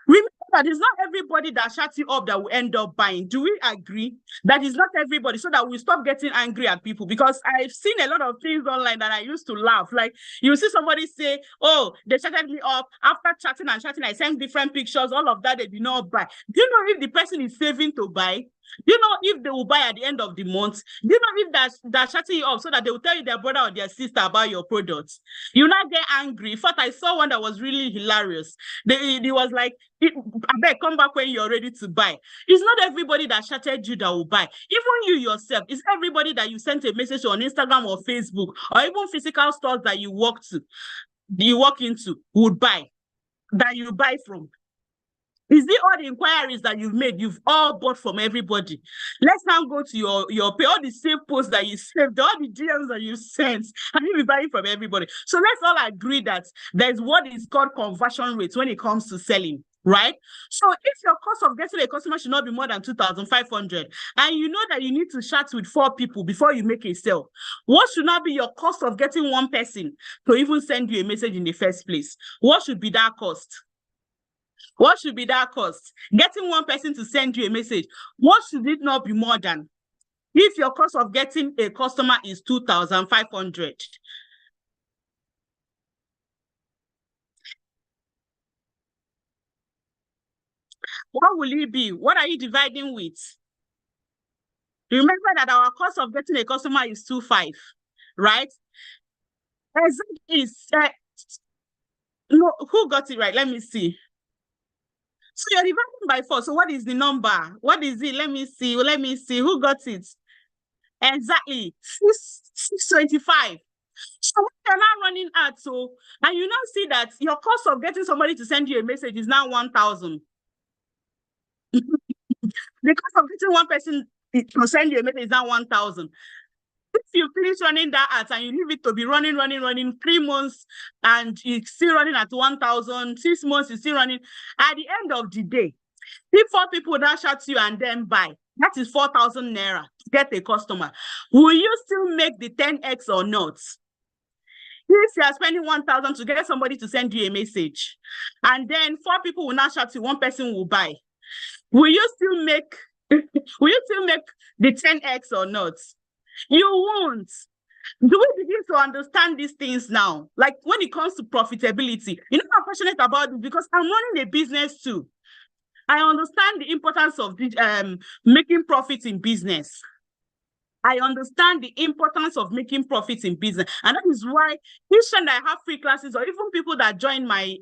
remember that it's not everybody that shuts you up that will end up buying. Do we agree? That is not everybody, so that we stop getting angry at people. Because I've seen a lot of things online that I used to laugh. Like, you see somebody say, oh, they chatted me up. After chatting and chatting, I sent different pictures, all of that, they did not buy. Do you know if the person is saving to buy? Do you know if they will buy at the end of the month? Do you know if they're shutting you up so that they will tell you their brother or their sister about your products? You not get angry. In fact, I saw one that was really hilarious. They was like, I beg, come back when you're ready to buy. It's not everybody that chatted you that will buy. Even you yourself, it's everybody that you sent a message on Instagram or Facebook or even physical stores that you walk into would buy, that you buy from. Is it all the inquiries that you've made, you've all bought from everybody? Let's now go to your pay, all the save posts that you saved, all the DMs that you sent, and you'll be buying from everybody. So let's all agree that there's what is called conversion rates when it comes to selling, right? So if your cost of getting a customer should not be more than 2,500, and you know that you need to chat with 4 people before you make a sale, what should not be your cost of getting one person to even send you a message in the first place? What should be that cost? What should be that cost? Getting one person to send you a message, what should it not be more than? If your cost of getting a customer is 2,500. What will it be? What are you dividing with? Remember that our cost of getting a customer is 2,500, right? Exactly. No, who got it right? Let me see. So you're dividing by 4. So what is the number? What is it? Let me see. Who got it? Exactly. 625. So you're now running ads, and you now see that your cost of getting somebody to send you a message is now 1,000. The cost of getting one person to send you a message is now 1,000. If you finish running that ads and you leave it to be running 3 months and it's still running at 1,000, 6 months is still running, at the end of the day, if 4 people now shout you and then buy, that is 4,000 naira to get a customer. Will you still make the 10x or not? If you are spending 1,000 to get somebody to send you a message, and then 4 people will now shout you, 1 person will buy, will you still make the 10x or not? You won't. Do we begin to understand these things now? Like when it comes to profitability, I'm passionate about it because I'm running a business too. I understand the importance of making profits in business. I understand the importance of making profits in business. And that is why each time I have free classes or even people that join my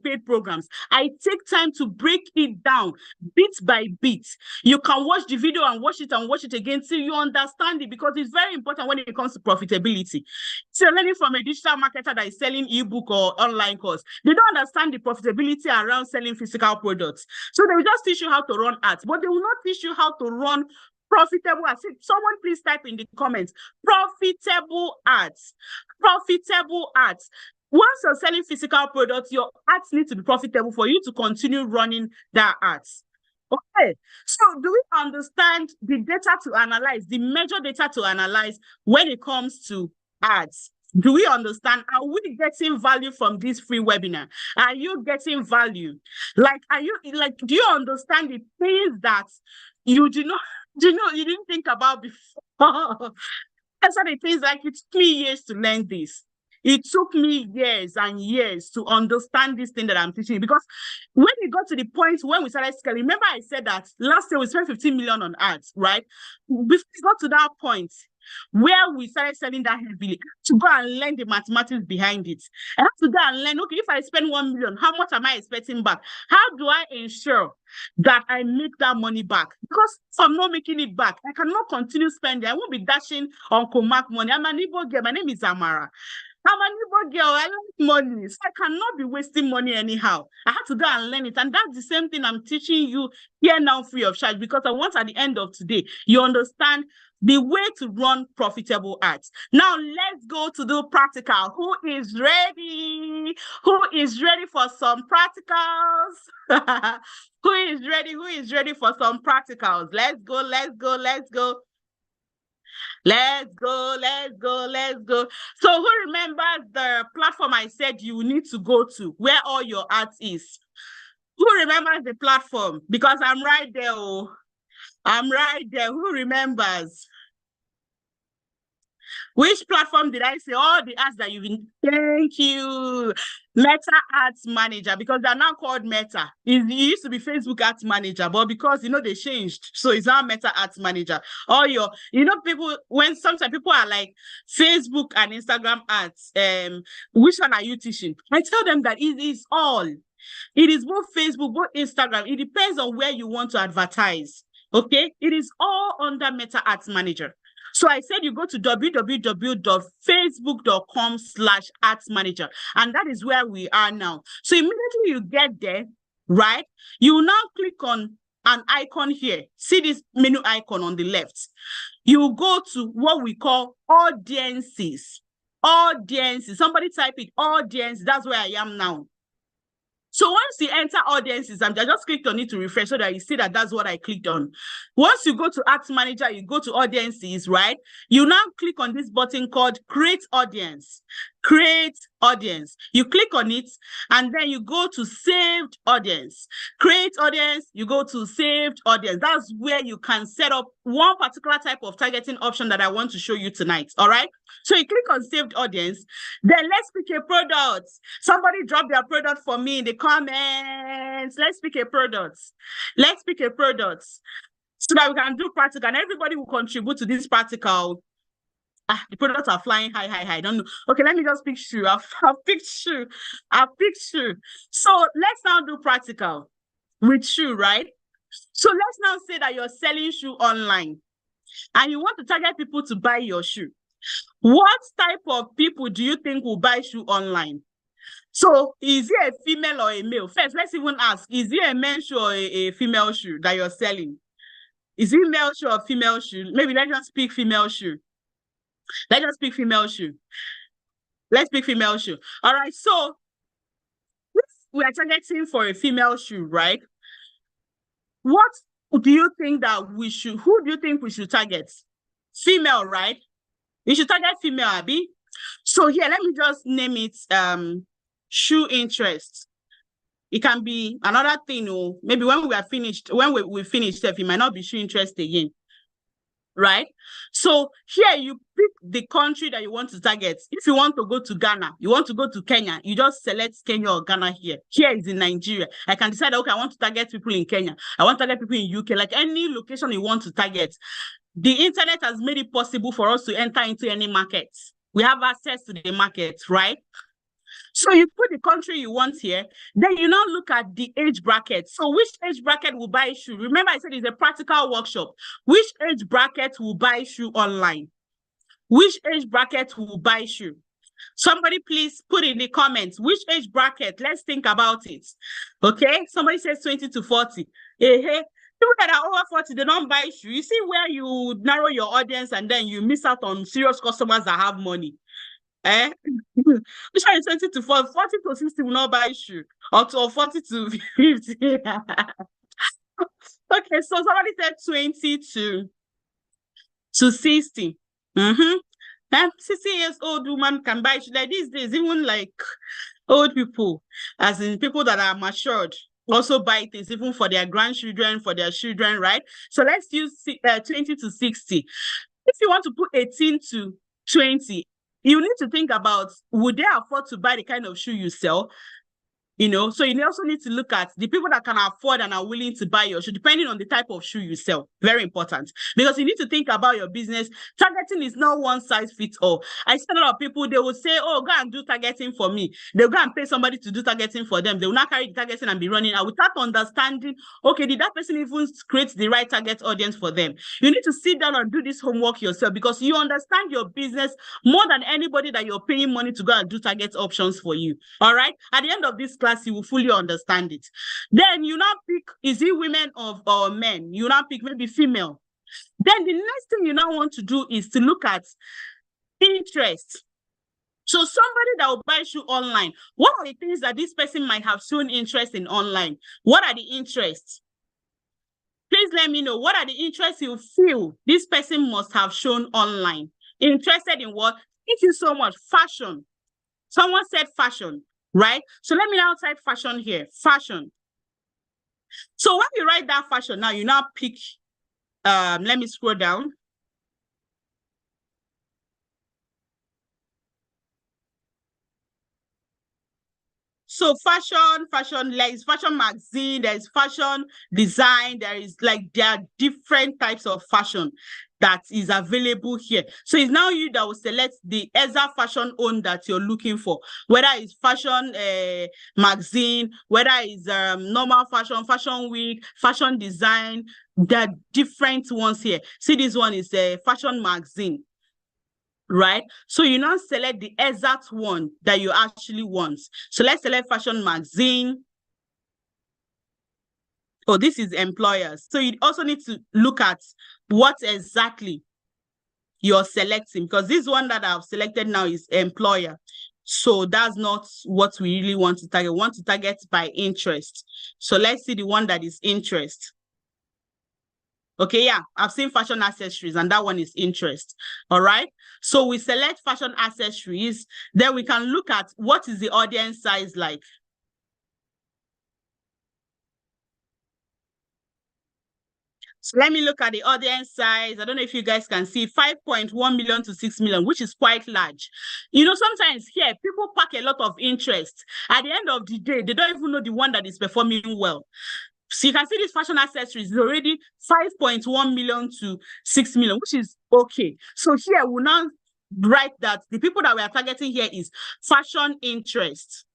paid programs, I take time to break it down bit by bit. You can watch the video and watch it again till you understand it, because it's very important when it comes to profitability. So learning from a digital marketer that is selling ebook or online course, they don't understand the profitability around selling physical products. So they will just teach you how to run ads, but they will not teach you how to run profitable ads. Someone please type in the comments, profitable ads. Profitable ads. Once you're selling physical products, your ads need to be profitable for you to continue running that ads. Okay, so do we understand the data to analyze, the major data to analyze when it comes to ads? Do we understand? Are we getting value from this free webinar? Are you getting value? Do you understand the things that you didn't think about before? That's what the things like it took me years to learn this. It took me years and years to understand this thing that I'm teaching, because when we got to the point when we started scaling, remember I said that last year we spent 15 million on ads, right? Before we got to that point where we started selling that heavily, to go and learn the mathematics behind it. I have to go and learn, okay, if I spend 1 million, how much am I expecting back? How do I ensure that I make that money back? Because if I'm not making it back, I cannot continue spending. I won't be dashing Uncle Mark money. I'm an Igbo girl. My name is Amara. I'm an Igbo girl. I like money. So I cannot be wasting money anyhow. I have to go and learn it. And that's the same thing I'm teaching you here now free of charge, because I want at the end of today, you understand the way to run profitable ads. Now let's go to the practical. Who is ready? Who is ready for some practicals? Who is ready? Who is ready for some practicals? Let's go. Let's go, let's go, let's go. So who remembers the platform I said you need to go to, where all your art is? Who remembers the platform? Because I'm right there. Oh, I'm right there. Who remembers? Which platform did I say? All the ads that you've been. Thank you. Meta Ads Manager, because they're now called Meta. It used to be Facebook Ads Manager, but because they changed, so it's now Meta Ads Manager. All your, people, when sometimes people are like Facebook and Instagram ads, which one are you teaching? I tell them that it is all. It is both Facebook, both Instagram. It depends on where you want to advertise. Okay, it is all under Meta Ads Manager. So I said you go to www.facebook.com/ads manager, and that is where we are now. So immediately you get there, right? You will now click on an icon here. See this menu icon on the left. You go to what we call audiences. Audiences. Somebody type it, audience. That's where I am now. So once you enter audiences, I just clicked on it to refresh so that you see that that's what I clicked on. Once you go to Ads Manager, you go to audiences, right? You now click on this button called Create Audience. Create Audience. You click on it, and then you go to Saved Audience. Create Audience, you go to Saved Audience. That's where you can set up one particular type of targeting option that I want to show you tonight, all right? So you click on Saved Audience, then let's pick a product. Somebody drop their product for me in the comments. Let's pick a product. Let's pick a product so that we can do practical, and everybody will contribute to this practical. The products are flying high. I don't know. Okay, let me just pick shoe. I've picked shoe. So let's now do practical with shoe, right? So let's now say that you're selling shoe online and you want to target people to buy your shoe. What type of people do you think will buy shoe online? So is it a female or a male? First, let's even ask, is it a men's shoe or a female shoe that you're selling? Is it male shoe or female shoe? Maybe let's just pick female shoe. Let's pick female shoe. All right, so we are targeting for a female shoe, right? What do you think that who do you think we should target? Female, right? We should target female, Abby. So here, let me just name it shoe interest. It can be another thing, or maybe when we finish stuff, it might not be shoe interest again. Right? So here you pick the country that you want to target. If you want to go to Ghana, you want to go to Kenya, you just select Kenya or Ghana here. Here is in Nigeria. I can decide, okay, I want to target people in Kenya. I want to target people in UK, like any location you want to target. The internet has made it possible for us to enter into any market. We have access to the market, right? So you put the country you want here, then you now look at the age bracket. So which age bracket will buy shoe? Remember I said it's a practical workshop. Which age bracket will buy shoe online? Which age bracket will buy shoe? Somebody please put in the comments, which age bracket? Let's think about it. Okay, somebody says 20 to 40. People that are over 40, they don't buy shoe. You see where you narrow your audience and then you miss out on serious customers that have money. Which one is 20 to 40? 40 to 60 will not buy shoe. Or 40 to 50. Okay, so somebody said 20 to 60. 60 years old woman can buy shoe. Like these days, even like old people, as in people that are matured, also buy things even for their grandchildren, for their children, right? So let's use 20 to 60. If you want to put 18 to 20, you need to think about, would they afford to buy the kind of shoe you sell? So you also need to look at the people that can afford and are willing to buy your shoe, depending on the type of shoe you sell. Very important, because you need to think about your business. Targeting is not one size fits all. I see a lot of people, they will say, oh, go and do targeting for me. They'll go and pay somebody to do targeting for them. They will not carry the targeting and be running out without understanding, okay, did that person even create the right target audience for them? You need to sit down and do this homework yourself, because you understand your business more than anybody that you're paying money to go and do target options for you. All right? At the end of this class, you will fully understand it. Then you now pick, is it women or men? You now pick maybe female. Then the next thing you now want to do is to look at interest. So somebody that will buy shoe online, what are the things that this person might have shown interest in online? What are the interests? Please let me know, what are the interests you feel this person must have shown online? Interested in what? Thank you so much. Fashion. Someone said fashion, right? So let me now type fashion here. Fashion. So when you write that fashion, now you now pick, let me scroll down. So fashion, there is fashion magazine, there is fashion design, there are different types of fashion that is available here. So it's now you that will select the exact fashion own that you're looking for, whether it's fashion magazine, whether it's normal fashion, fashion week, fashion design. There are different ones here. See, this one is a fashion magazine, right? So you now select the exact one that you actually want. So let's select fashion magazine. Oh, this is employers. So you also need to look at what exactly you're selecting, because this one that I've selected now is employer. So that's not what we really want to target. We want to target by interest. So let's see the one that is interest. Okay, yeah, I've seen fashion accessories, and that one is interest. All right. So we select fashion accessories. Then we can look at what is the audience size like. So let me look at the audience size. I don't know if you guys can see 5.1 million to 6 million, which is quite large. You know, sometimes here, people pack a lot of interest. At the end of the day, they don't even know the one that is performing well. So you can see this fashion accessories is already 5.1 million to 6 million, which is okay. So here we'll now write that the people that we are targeting here is fashion interest.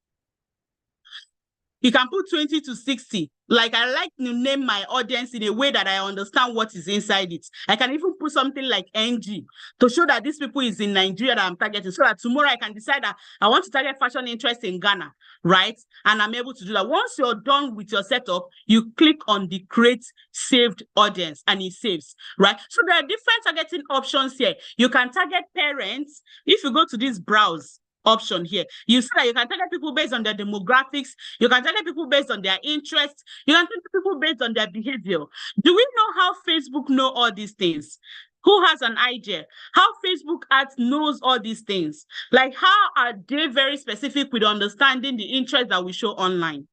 You can put 20 to 60. Like, I like to name my audience in a way that I understand what is inside it. I can even put something like NG to show that these people is in Nigeria that I'm targeting, so that tomorrow I can decide that I want to target fashion interest in Ghana, right? And I'm able to do that. Once you're done with your setup, you click on the create saved audience and it saves, right? So there are different targeting options here. You can target parents. If you go to this browse option here, you see that you can target people based on their demographics, you can target people based on their interests, you can target people based on their behavior. Do we know how Facebook know all these things? Who has an idea how Facebook ads knows all these things? Like, how are they very specific with understanding the interest that we show online?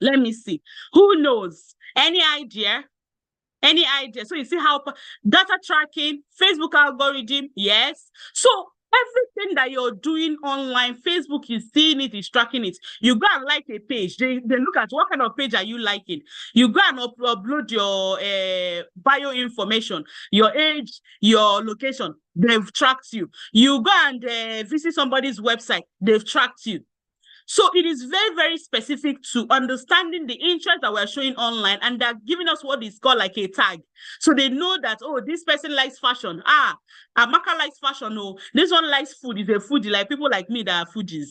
Let me see. Who knows? Any idea? Any idea? So you see how data tracking, Facebook algorithm, yes. So everything that you're doing online, Facebook is seeing it, is tracking it. You go and like a page, they look at what kind of page are you liking. You go and upload your bio information, your age, your location, they've tracked you. You go and visit somebody's website, they've tracked you. So it is very, very specific to understanding the interest that we're showing online, and they're giving us what is called like a tag. So they know that, oh, this person likes fashion. Amaka likes fashion. Oh, this one likes food. Is a foodie, like people like me that are foodies.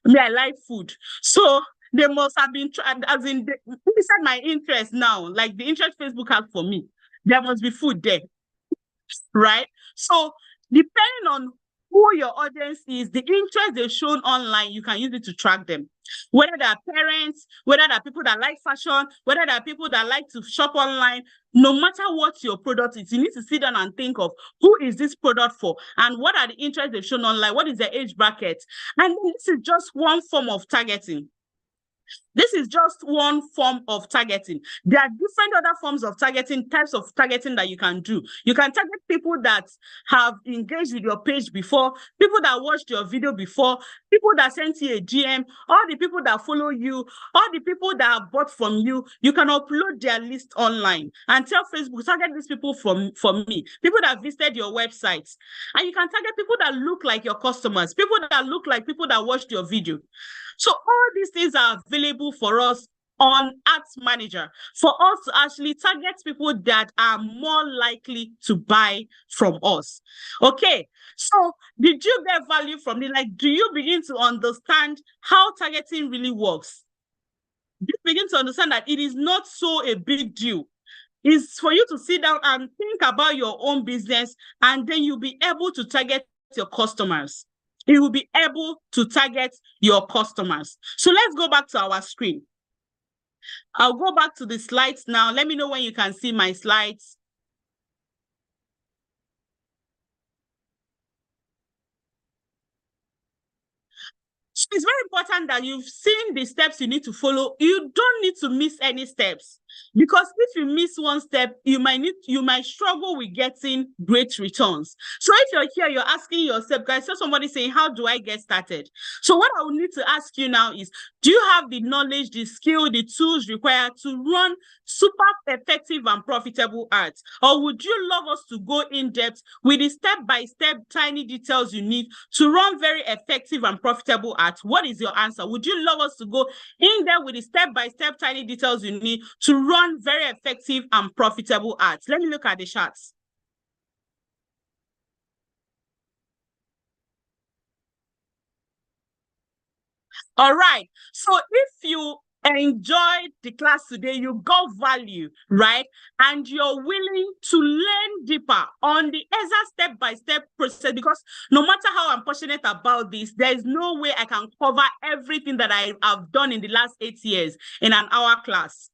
Me, I like food. So they must have been, as in, inside my interest now, like the interest Facebook has for me, there must be food there, right? So depending on who your audience is, the interest they've shown online, you can use it to track them. Whether they are parents, whether they are people that like fashion, whether they are people that like to shop online, no matter what your product is, you need to sit down and think of who is this product for and what are the interests they've shown online, what is their age bracket. And this is just one form of targeting. This is just one form of targeting. There are different other forms of targeting, types of targeting that you can do. You can target people that have engaged with your page before, people that watched your video before, people that sent you a DM, all the people that follow you, all the people that have bought from you. You can upload their list online and tell Facebook, target these people from me, people that visited your websites. And you can target people that look like your customers, people that look like people that watched your video. So all these things are available for us on Ads Manager for us to actually target people that are more likely to buy from us. Okay, so did you get value from it? Like, do you begin to understand how targeting really works? Do you begin to understand that it is not so a big deal? It's for you to sit down and think about your own business, and then you'll be able to target your customers. You will be able to target your customers. So let's go back to our screen. I'll go back to the slides now. Let me know when you can see my slides. So it's very important that you've seen the steps you need to follow. You don't need to miss any steps, because if you miss one step, you might struggle with getting great returns. So if you're here, you're asking yourself, guys, so somebody saying, how do I get started? So what I will need to ask you now is, do you have the knowledge, the skill, the tools required to run super effective and profitable ads? Or would you love us to go in depth with the step-by-step tiny details you need to run very effective and profitable ads? What is your answer? Would you love us to go in there with the step-by-step tiny details you need to run very effective and profitable ads? Let me look at the charts. All right. So if you enjoyed the class today, you got value, right? And you're willing to learn deeper on the exact step-by-step process, because no matter how I'm passionate about this, there is no way I can cover everything that I have done in the last 8 years in an hour class.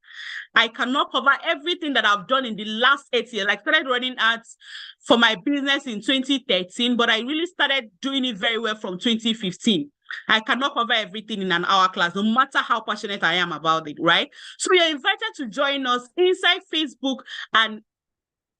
I cannot cover everything that I've done in the last 8 years. I started running ads for my business in 2013, but I really started doing it very well from 2015. I cannot cover everything in an hour class, no matter how passionate I am about it, right? So you're invited to join us inside Facebook and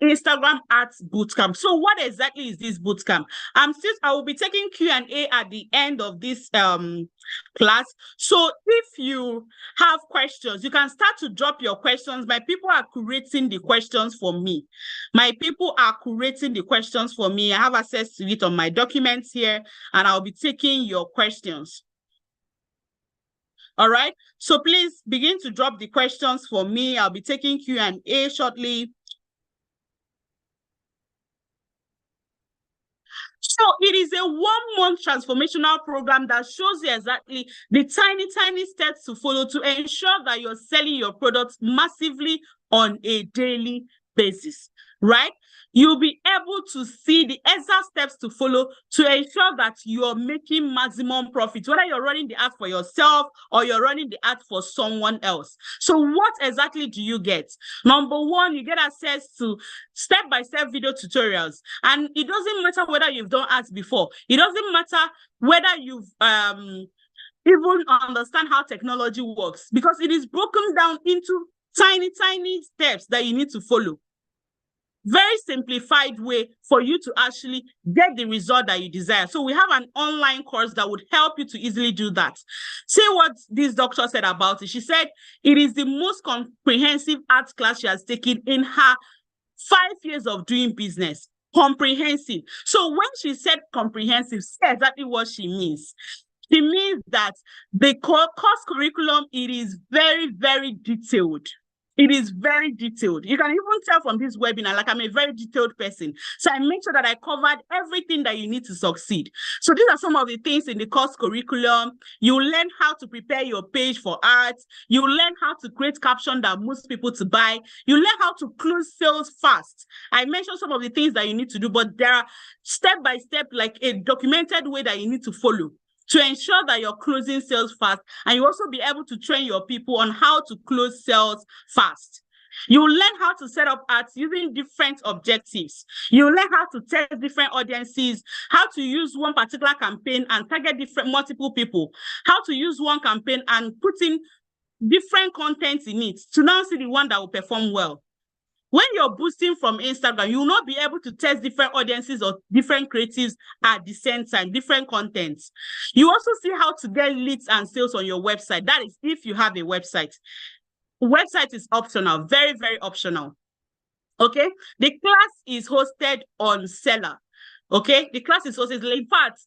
Instagram Ads Bootcamp. So what exactly is this bootcamp? I will be taking Q&A at the end of this class. So if you have questions, you can start to drop your questions. My people are curating the questions for me. I have access to it on my documents here, and I'll be taking your questions. All right. So please begin to drop the questions for me. I'll be taking Q&A shortly. So it is a 1-month transformational program that shows you exactly the tiny steps to follow to ensure that you're selling your products massively on a daily basis, right? You'll be able to see the exact steps to follow to ensure that you're making maximum profit, whether you're running the ad for yourself or you're running the ad for someone else. So what exactly do you get? Number one, you get access to step-by-step video tutorials. And it doesn't matter whether you've done ads before. It doesn't matter whether you've even understand how technology works, because it is broken down into tiny steps that you need to follow. Very simplified way for you to actually get the result that you desire. So we have an online course that would help you to easily do that. See what this doctor said about it. She said it is the most comprehensive ads class she has taken in her 5 years of doing business. Comprehensive. So when she said comprehensive, see exactly what she means. She means that the course curriculum, it is very detailed. It is very detailed. You can even tell from this webinar, like, I'm a very detailed person. So I make sure that I covered everything that you need to succeed. So these are some of the things in the course curriculum. You learn how to prepare your page for ads. You learn how to create caption that moves people to buy. You learn how to close sales fast. I mentioned some of the things that you need to do, but there are step-by-step, like a documented way that you need to follow to ensure that you're closing sales fast, and you also be able to train your people on how to close sales fast. You will learn how to set up ads using different objectives. You will learn how to test different audiences, how to use one particular campaign and target multiple people, how to use one campaign and put in different content in it to now see the one that will perform well. When you're boosting from Instagram, you will not be able to test different audiences or different creatives at the same time, different contents. You also see how to get leads and sales on your website. That is if you have a website. Website is optional, very optional. Okay? The class is hosted on Seller. Okay? The class is hosted, in fact,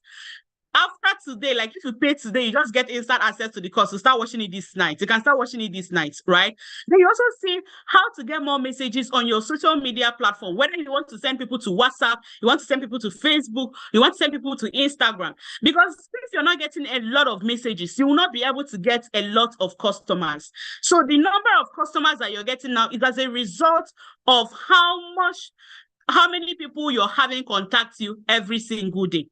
after today, like if you pay today, you just get instant access to the course. So start watching it this night. You can start watching it this night, right? Then you also see how to get more messages on your social media platform. Whether you want to send people to WhatsApp, you want to send people to Facebook, you want to send people to Instagram. Because if you're not getting a lot of messages, you will not be able to get a lot of customers. So the number of customers that you're getting now is as a result of how many people you're having contact you every single day.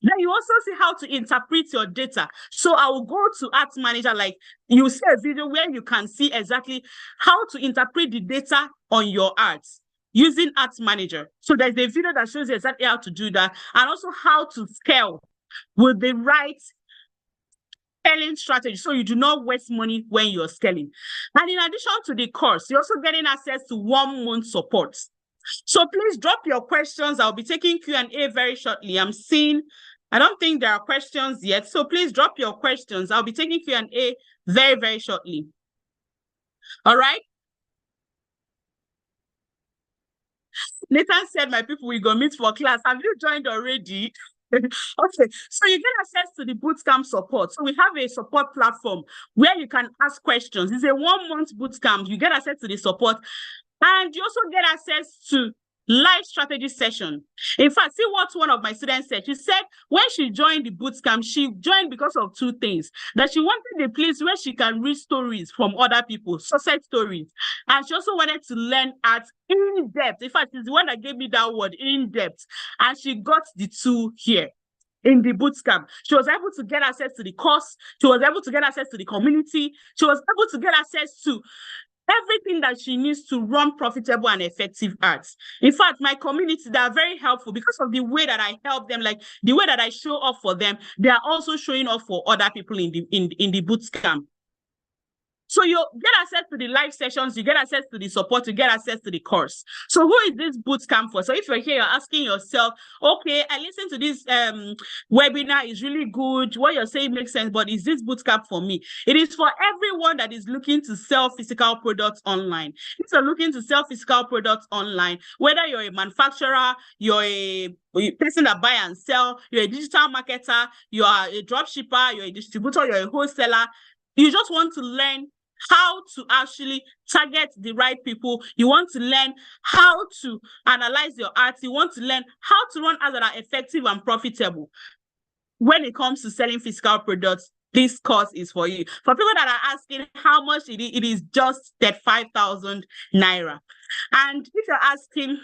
Then you also see how to interpret your data. So I will go to Ads Manager, like you see a video where you can see exactly how to interpret the data on your ads using Ads Manager. So there's a video that shows you exactly how to do that, and also how to scale with the right scaling strategy, so you do not waste money when you're scaling. And in addition to the course, you're also getting access to 1 month support. So please drop your questions. I'll be taking Q&A very shortly. I don't think there are questions yet. So please drop your questions. I'll be taking Q&A very, very shortly. All right. Nathan said, my people, we go meet for class. Have you joined already? Okay, so you get access to the bootcamp support. So we have a support platform where you can ask questions. It's a 1 month bootcamp. You get access to the support, and you also get access to live strategy session. In fact, see what one of my students said. She said when she joined the bootcamp, she joined because of 2 things. That she wanted a place where she can read stories from other people, success stories. And she also wanted to learn at in depth. In fact, it's the one that gave me that word, in depth. And she got the 2 here in the bootcamp. She was able to get access to the course. She was able to get access to the community. She was able to get access to everything that she needs to run profitable and effective ads. In fact, my community, they are very helpful because of the way that I help them, like the way that I show up for them. They are also showing up for other people in the bootcamp. So you get access to the live sessions, you get access to the support, you get access to the course. So who is this bootcamp for? So if you're here, you're asking yourself, okay, I listened to this webinar, is really good. What you're saying makes sense, but is this bootcamp for me? It is for everyone that is looking to sell physical products online. If you're looking to sell physical products online, whether you're a manufacturer, you're a person that buy and sell, you're a digital marketer, you are a drop shipper, you're a distributor, you're a wholesaler, you just want to learn how to actually target the right people. You want to learn how to analyze your ads. You want to learn how to run ads that are effective and profitable. When it comes to selling physical products, this course is for you. For people that are asking how much it is just 35,000 naira. And if you're asking,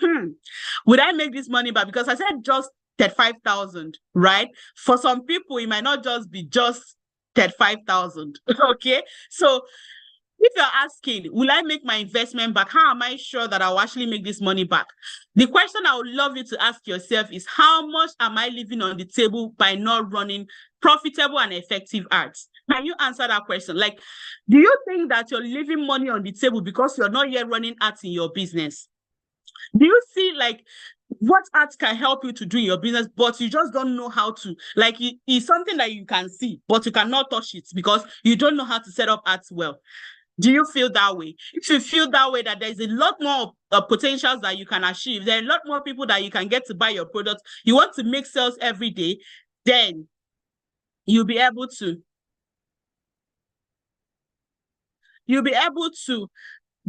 would I make this money back? Because I said just 35,000, right? For some people, it might not just be just 35,000. Okay, so if you're asking, will I make my investment back? How am I sure that I'll actually make this money back? The question I would love you to ask yourself is, how much am I leaving on the table by not running profitable and effective ads? Can you answer that question? Like, do you think that you're leaving money on the table because you're not yet running ads in your business? Do you see like what ads can help you to do in your business, but you just don't know how to? Like, it's something that you can see, but you cannot touch it because you don't know how to set up ads well. Do you feel that way? If you feel that way, that there's a lot more potentials that you can achieve, there are a lot more people that you can get to buy your products, you want to make sales every day, then you'll be able to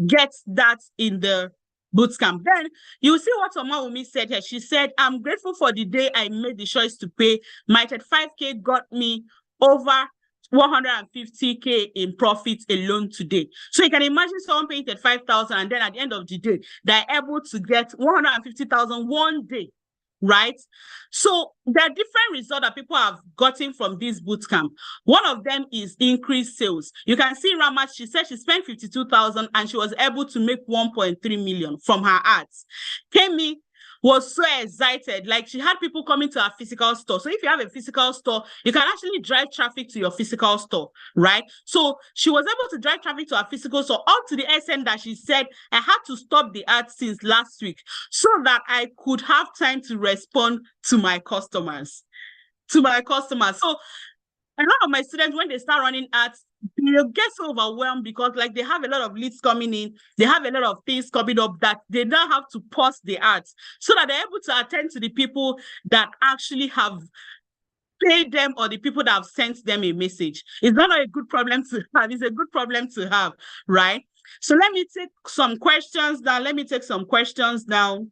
get that in the bootcamp. Then you see what Omawumi said here. She said, I'm grateful for the day I made the choice to pay. My 35K got me over 150K in profit alone today. So you can imagine someone paying 35,000 and then at the end of the day, they're able to get 150,000 one day, right? So there are different results that people have gotten from this bootcamp. One of them is increased sales. You can see Ramat, she said she spent 52,000 and she was able to make 1.3 million from her ads. Kemi was so excited, like she had people coming to her physical store. So if you have a physical store, you can actually drive traffic to your physical store, right? So she was able to drive traffic to her physical store up to the extent that she said, I had to stop the ads since last week so that I could have time to respond to my customers. So a lot of my students, when they start running ads, they get so overwhelmed because like they have a lot of leads coming in, they have a lot of things coming up that they now have to pause the ads so that they're able to attend to the people that actually have paid them or the people that have sent them a message. It's not a good problem to have, it's a good problem to have, right? So let me take some questions now.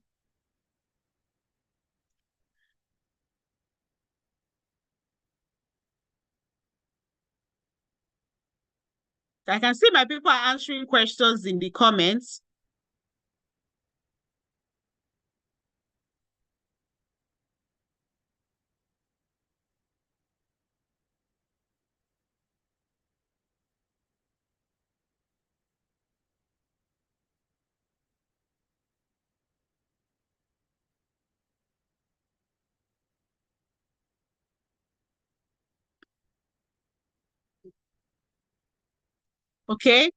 I can see my people are answering questions in the comments. Okay.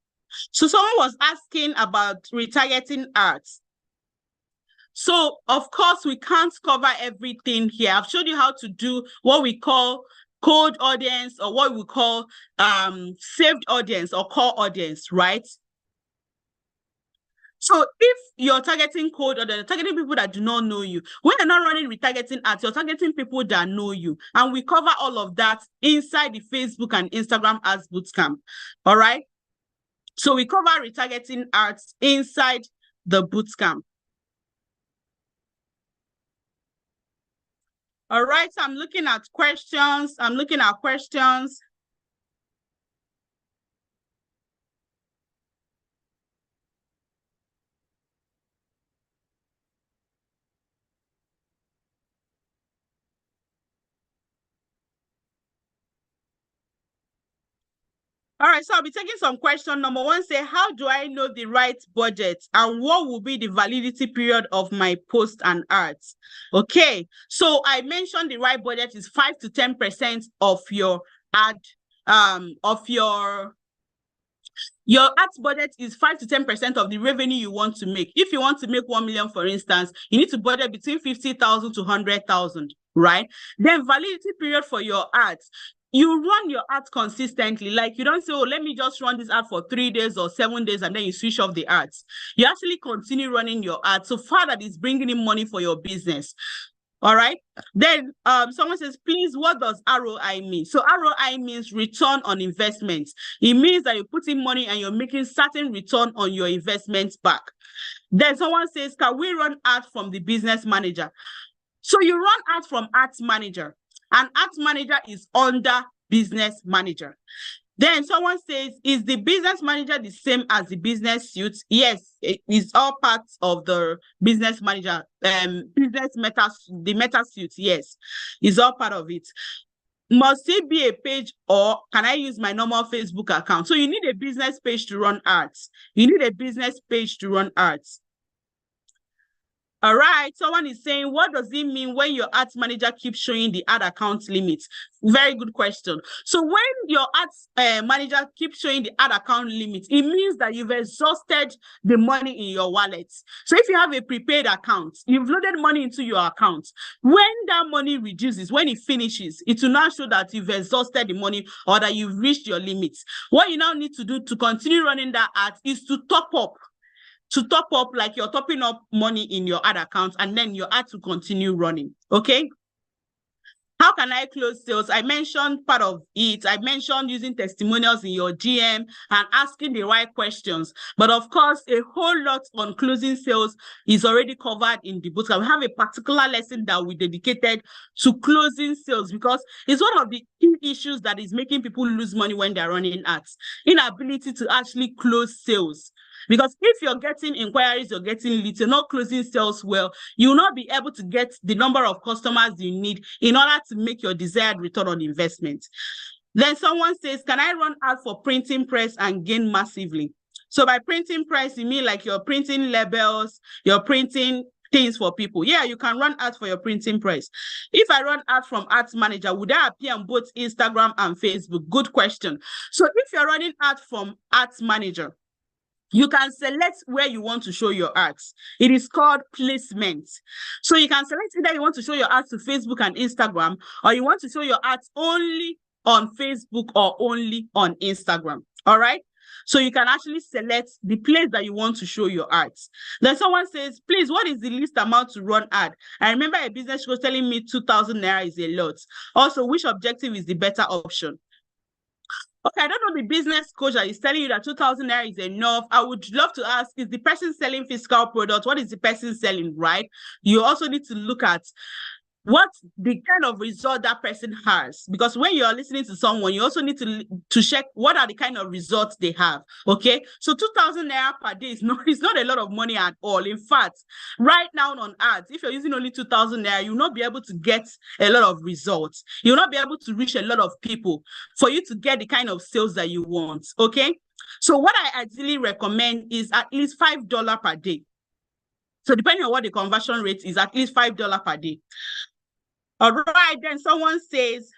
So someone was asking about retargeting ads. So, of course, we can't cover everything here. I've showed you how to do what we call cold audience, or what we call saved audience or core audience, right? So if you're targeting cold or you're targeting people that do not know you, when you're not running retargeting ads, you're targeting people that know you. And we cover all of that inside the Facebook and Instagram ads bootcamp. All right. So we cover retargeting ads inside the bootcamp. All right, so I'm looking at questions. All right, so I'll be taking some question. Number one, say, how do I know the right budget and what will be the validity period of my post and ads? Okay, so I mentioned the right budget is 5 to 10% of your ad, of your ads budget is 5 to 10% of the revenue you want to make. If you want to make 1 million, for instance, you need to budget between 50,000 to 100,000, right? Then validity period for your ads. You run your ads consistently. Like, you don't say, oh, let me just run this ad for 3 days or 7 days and then you switch off the ads. You actually continue running your ads so far that it's bringing in money for your business. All right. Then someone says, please, what does ROI mean? So ROI means return on investment. It means that you're putting money and you're making certain return on your investments back. Then someone says, can we run ads from the business manager? So you run ads from ads manager, and ads manager is under business manager. Then someone says, is the business manager the same as the business suite? Yes, it is all parts of the business manager, business meta, the meta suite. Yes, is all part of it. Must it be a page, or can I use my normal Facebook account? So you need a business page to run ads. You need a business page to run ads. All right, someone is saying, what does it mean when your ads manager keeps showing the ad account limits? Very good question. So when your ads manager keeps showing the ad account limits, it means that you've exhausted the money in your wallet. So if you have a prepaid account, you've loaded money into your account. When that money reduces, when it finishes, it will now show that you've exhausted the money or that you've reached your limits. What you now need to do to continue running that ad is to top up. Like you're topping up money in your ad account, and then your ad to continue running. Okay. How can I close sales? I mentioned part of it. I mentioned using testimonials in your GM and asking the right questions. But of course, a whole lot on closing sales is already covered in the book. We have a particular lesson that we dedicated to closing sales, because it's one of the key issues that is making people lose money when they're running ads. Inability to actually close sales. Because if you're getting inquiries, you're getting leads, you're not closing sales well, you will not be able to get the number of customers you need in order to make your desired return on investment. Then someone says, can I run ads for printing press and gain massively? So by printing press, you mean like you're printing labels, you're printing things for people. Yeah, you can run ads for your printing press. If I run ads from ads manager, would I appear on both Instagram and Facebook? Good question. So if you're running ads from ads manager, you can select where you want to show your ads. It is called placement. So you can select either you want to show your ads to Facebook and Instagram, or you want to show your ads only on Facebook or only on Instagram. All right. So you can actually select the place that you want to show your ads. Then someone says, please, what is the least amount to run ad? I remember a business was telling me 2,000 naira is a lot. Also, which objective is the better option? Okay, I don't know the business coach that is telling you that 2,000 naira is enough. I would love to ask, is the person selling physical products? What is the person selling, right? You also need to look at what the kind of result that person has, because when you're listening to someone, you also need to check what are the kind of results they have. Okay, so 2,000 naira per day is not a lot of money at all. In fact, right now on ads, if you're using only 2,000 naira, you'll not be able to get a lot of results. You'll not be able to reach a lot of people for you to get the kind of sales that you want. Okay, so what I ideally recommend is at least $5 per day. So depending on what the conversion rate is, at least $5 per day. All right, then someone says,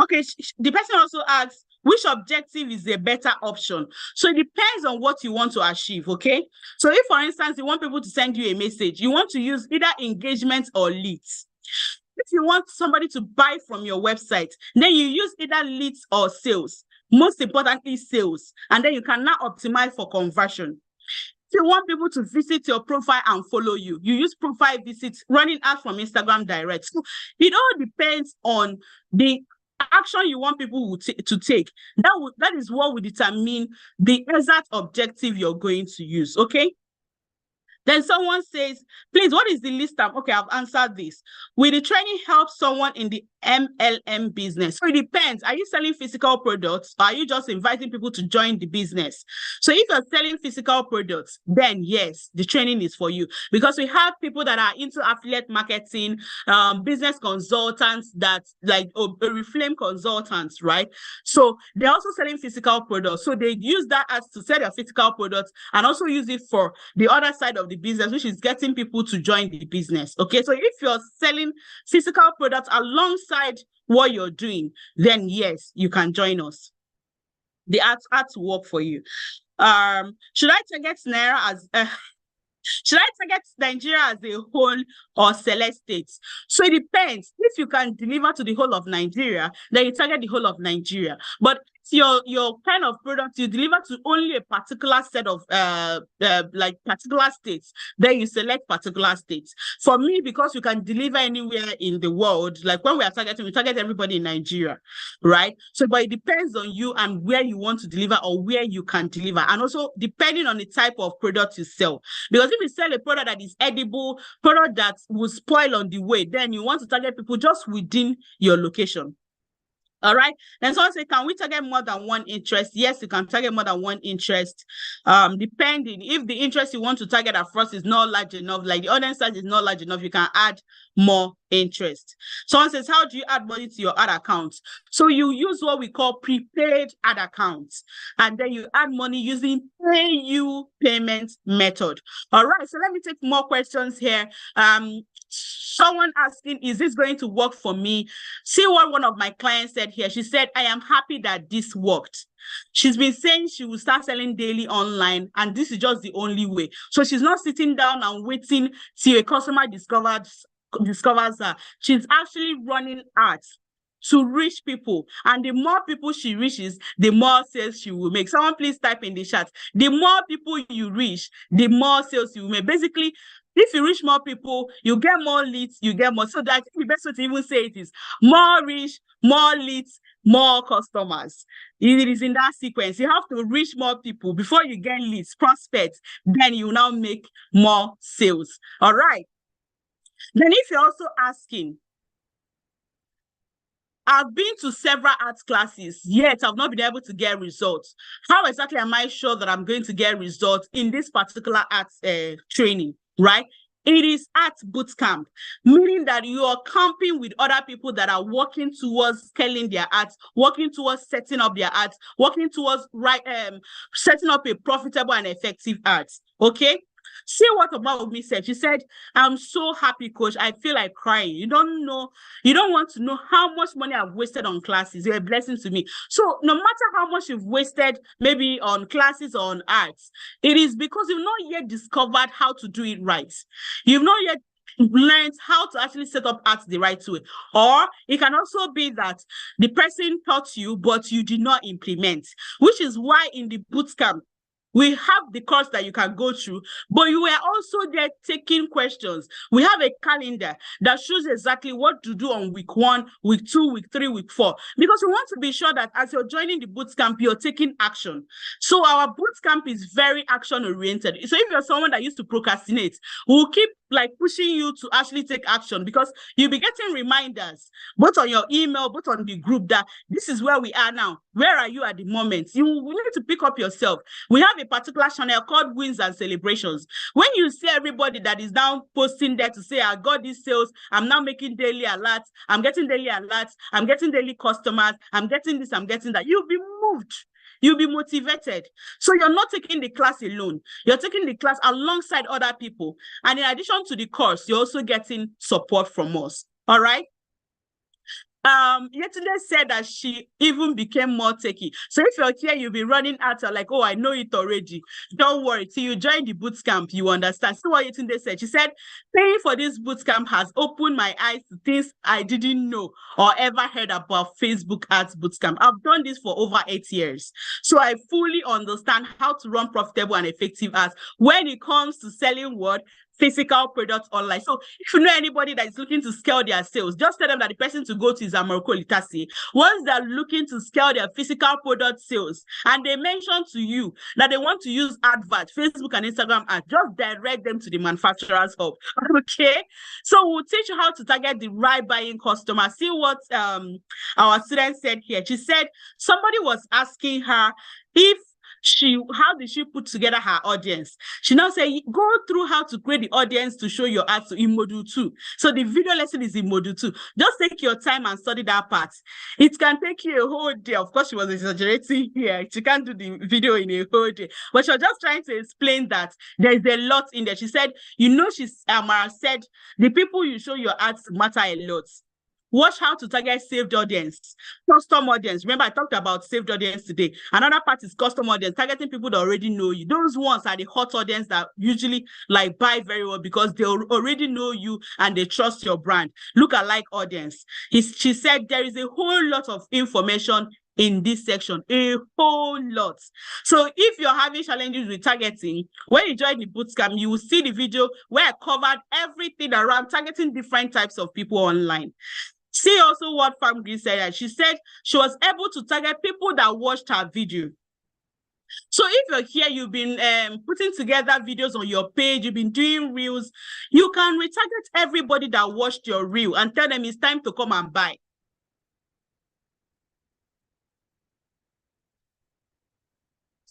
okay, the person also asks, which objective is a better option. So it depends on what you want to achieve, okay? So if, for instance, you want people to send you a message, you want to use either engagement or leads. If you want somebody to buy from your website, then you use either leads or sales. Most importantly, sales. And then you can now optimize for conversion. If you want people to visit your profile and follow you, you use profile visits, running ads from Instagram Direct. So it all depends on the action you want people to take. That is what will determine the exact objective you're going to use, okay? Then someone says, please, what is the list time? Okay, I've answered this. Will the training help someone in the MLM business? So it depends. Are you selling physical products, or are you just inviting people to join the business? So if you're selling physical products, then yes, the training is for you, because we have people that are into affiliate marketing, business consultants, that like Reflame consultants, right? So they're also selling physical products. So they use that as to sell their physical products and also use it for the other side of the business, which is getting people to join the business. Okay, so if you're selling physical products alongside what you're doing, then yes, you can join us. The ads work for you. Should I target Nigeria as a whole or select states? So it depends. If you can deliver to the whole of Nigeria, then you target the whole of Nigeria. But your kind of product you deliver to only a particular set of like particular states, then you select particular states. For me, because you can deliver anywhere in the world, like when we are targeting, we target everybody in Nigeria, right? So but it depends on you and where you want to deliver or where you can deliver, and also depending on the type of product you sell. Because if you sell a product that is edible, product that will spoil on the way, then you want to target people just within your location. All right. Then someone say, can we target more than one interest? Yes, you can target more than one interest. Depending if the interest you want to target at first is not large enough, like the audience size is not large enough, you can add more interest. Someone says, how do you add money to your ad account? So you use what we call prepaid ad accounts, and then you add money using pay you payment method. All right. So let me take more questions here. Someone asking, is this going to work for me? See what one of my clients said here. She said, I am happy that this worked. She's been saying she will start selling daily online, and this is just the only way. So she's not sitting down and waiting till a customer discovers her. She's actually running ads to reach people, and the more people she reaches, the more sales she will make. Someone please type in the chat. The more people you reach, the more sales you will make. Basically, if you reach more people, you get more leads, you get more. So that the best way to even say it is more reach, more leads, more customers. It is in that sequence. You have to reach more people before you get leads, prospects, then you now make more sales. All right. Then if you're also asking, I've been to several arts classes, yet I've not been able to get results. How exactly am I sure that I'm going to get results in this particular arts training, right? It is art bootcamp, meaning that you are camping with other people that are working towards scaling their arts, working towards setting up their arts, working towards setting up a profitable and effective art, okay? See what Obaomi said. She said, I'm so happy, coach. I feel like crying. You don't want to know how much money I've wasted on classes. You're a blessing to me. So no matter how much you've wasted, maybe on classes or on arts, it is because you've not yet discovered how to do it right. You've not yet learned how to actually set up arts the right way. Or it can also be that the person taught you, but you did not implement, which is why in the bootcamp, we have the course that you can go through, but you were also there taking questions. We have a calendar that shows exactly what to do on week 1, week 2, week 3, week 4, because we want to be sure that as you're joining the bootcamp, you're taking action. So our bootcamp is very action-oriented. So if you're someone that used to procrastinate, we'll keep like pushing you to actually take action, because you'll be getting reminders, both on your email, both on the group, that this is where we are now. Where are you at the moment? You need to pick up yourself. We have a particular channel called Wins and Celebrations. When you see everybody that is now posting there to say, I got these sales, I'm now making daily alerts, I'm getting daily alerts, I'm getting daily customers, I'm getting this, I'm getting that, you'll be moved. You'll be motivated. So you're not taking the class alone. You're taking the class alongside other people. And in addition to the course, you're also getting support from us. All right? Yetunde said that she even became more techy. So if you're here, you'll be running at her like, oh, I know it already. Don't worry. Till you join the boot camp, you understand. See what Yetunde said. She said, paying for this boot camp has opened my eyes to things I didn't know or ever heard about Facebook ads boot camp. I've done this for over 8 years. So I fully understand how to run profitable and effective ads when it comes to selling what? Physical products online. So if you know anybody that is looking to scale their sales, just tell them that the person to go to is Amoroko Litasi. Once they're looking to scale their physical product sales and they mention to you that they want to use advert, Facebook and Instagram ads, just direct them to the manufacturer's hub. Okay. So we'll teach you how to target the right buying customer. See what our student said here. She said somebody was asking her how did she put together her audience. She now said, go through how to create the audience to show your ads in module 2. So the video lesson is in module 2. Just take your time and study that part. It can take you a whole day. Of course, she was exaggerating here. She can't do the video in a whole day. But she was just trying to explain that there's a lot in there. She said, Amara said, the people you show your ads matter a lot. Watch how to target saved audience, custom audience. Remember, I talked about saved audience today. Another part is custom audience, targeting people that already know you. Those ones are the hot audience that usually like buy very well because they already know you and they trust your brand. Look-alike audience. She said there is a whole lot of information in this section, a whole lot. So if you're having challenges with targeting, when you join the bootcamp, you will see the video where I covered everything around targeting different types of people online. See also what Famgri said. She said she was able to target people that watched her video. So if you're here, you've been putting together videos on your page, you've been doing reels, you can retarget everybody that watched your reel and tell them it's time to come and buy.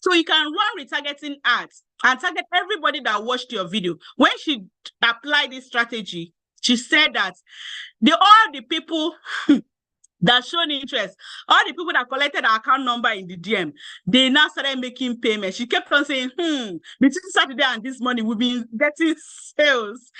So you can run retargeting ads and target everybody that watched your video. When she applied this strategy, she said that all the people that showed interest, all the people that collected her account number in the DM, they now started making payments. She kept on saying, between Saturday and this morning, we've been getting sales,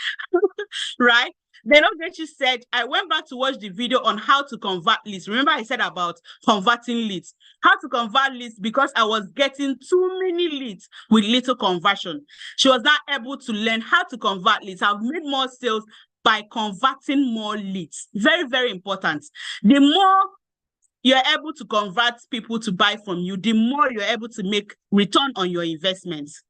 right? Then she said, I went back to watch the video on how to convert leads. Remember I said about converting leads. How to convert leads because I was getting too many leads with little conversion. She was not able to learn how to convert leads. I've made more sales by converting more leads. Very, very important. The more you're able to convert people to buy from you, the more you're able to make return on your investments.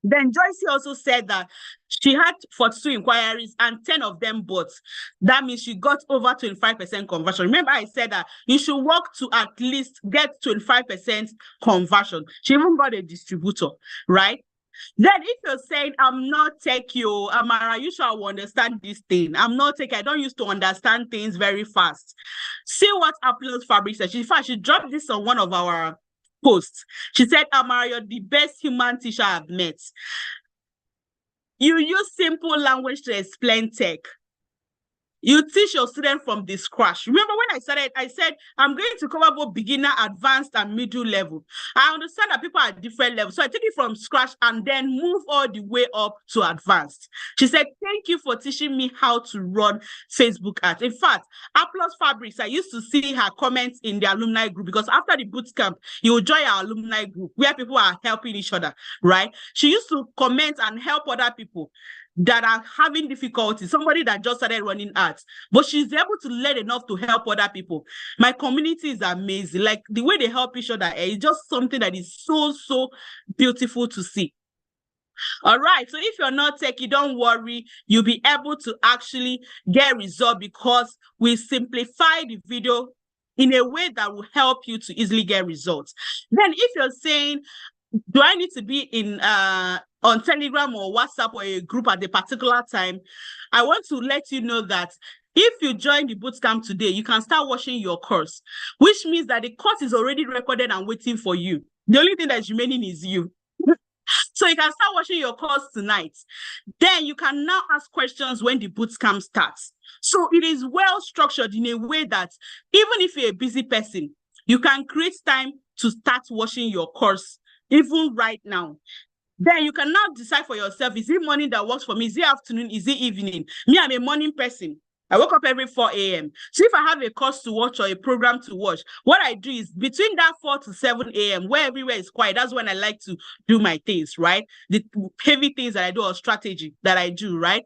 Then Joyce also said that she had 42 inquiries and 10 of them bought. That means she got over 25% conversion. Remember, I said that you should work to at least get 25% conversion. She even got a distributor, right? Then if you're saying, I'm not techy, Amara, you should understand this thing. I'm not techy. I don't used to understand things very fast. See what Upload Fabric said. In fact, she dropped this on one of our posts. She said, Amara, you're the best human teacher I've met. You use simple language to explain tech. You teach your students from the scratch. Remember when I started, I said, I'm going to cover both beginner, advanced, and middle level. I understand that people are at different levels. So I take it from scratch and then move all the way up to advanced. She said, thank you for teaching me how to run Facebook ads. In fact, Applause Fabrics, I used to see her comments in the alumni group because after the bootcamp, you will join our alumni group where people are helping each other, right? She used to comment and help other people that are having difficulty, somebody that just started running ads, but she's able to learn enough to help other people. My community is amazing. Like the way they help each other is just something that is so, so beautiful to see. All right, so if you're not techy, don't worry, you'll be able to actually get results because we simplify the video in a way that will help you to easily get results. Then if you're saying, do I need to be in on Telegram or WhatsApp or a group at a particular time? I want to let you know that if you join the bootcamp today, you can start watching your course, which means that the course is already recorded and waiting for you. The only thing that's remaining is you. So you can start watching your course tonight. Then you can now ask questions when the bootcamp starts. So it is well structured in a way that even if you're a busy person, you can create time to start watching your course even right now. Then you can now decide for yourself, is it morning that works for me? Is it afternoon? Is it evening? Me, I'm a morning person. I wake up every 4 a.m. So if I have a course to watch or a program to watch, what I do is between that 4 to 7 a.m., where everywhere is quiet, that's when I like to do my things, right? The heavy things that I do or strategy that I do, right?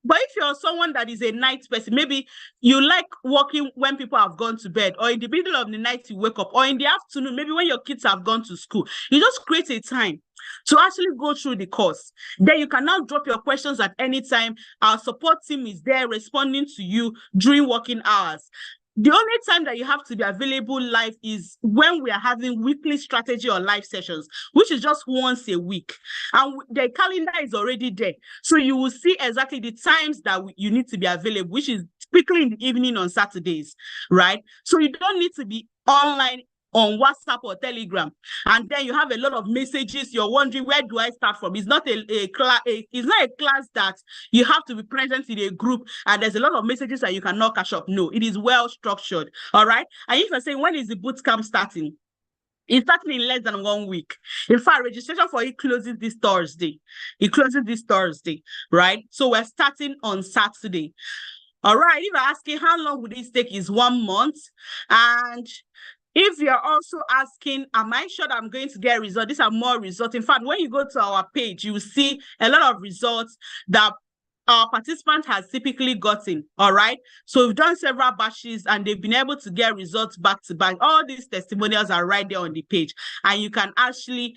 But if you're someone that is a night person, maybe you like working when people have gone to bed, or in the middle of the night you wake up, or in the afternoon, maybe when your kids have gone to school, you just create a time to actually go through the course. Then you can now drop your questions at any time. Our support team is there responding to you during working hours. The only time that you have to be available live is when we are having weekly strategy or live sessions, which is just once a week. And the calendar is already there. So you will see exactly the times that you need to be available, which is typically in the evening on Saturdays, right? So you don't need to be online on WhatsApp or Telegram, and then you have a lot of messages. You're wondering, where do I start from? It's not a class that you have to be present in a group and there's a lot of messages that you cannot catch up. No, it is well structured. All right. And if you're saying, when is the boot camp starting? It's starting in less than 1 week. In fact, registration for it closes this Thursday. It closes this Thursday, right? So we're starting on Saturday. All right. If you're asking how long would this take, is 1 month. And if you're also asking, am I sure that I'm going to get results? These are more results. In fact, when you go to our page, you will see a lot of results that our participant has typically gotten. All right. So we've done several batches and they've been able to get results back to back. All these testimonials are right there on the page, and you can actually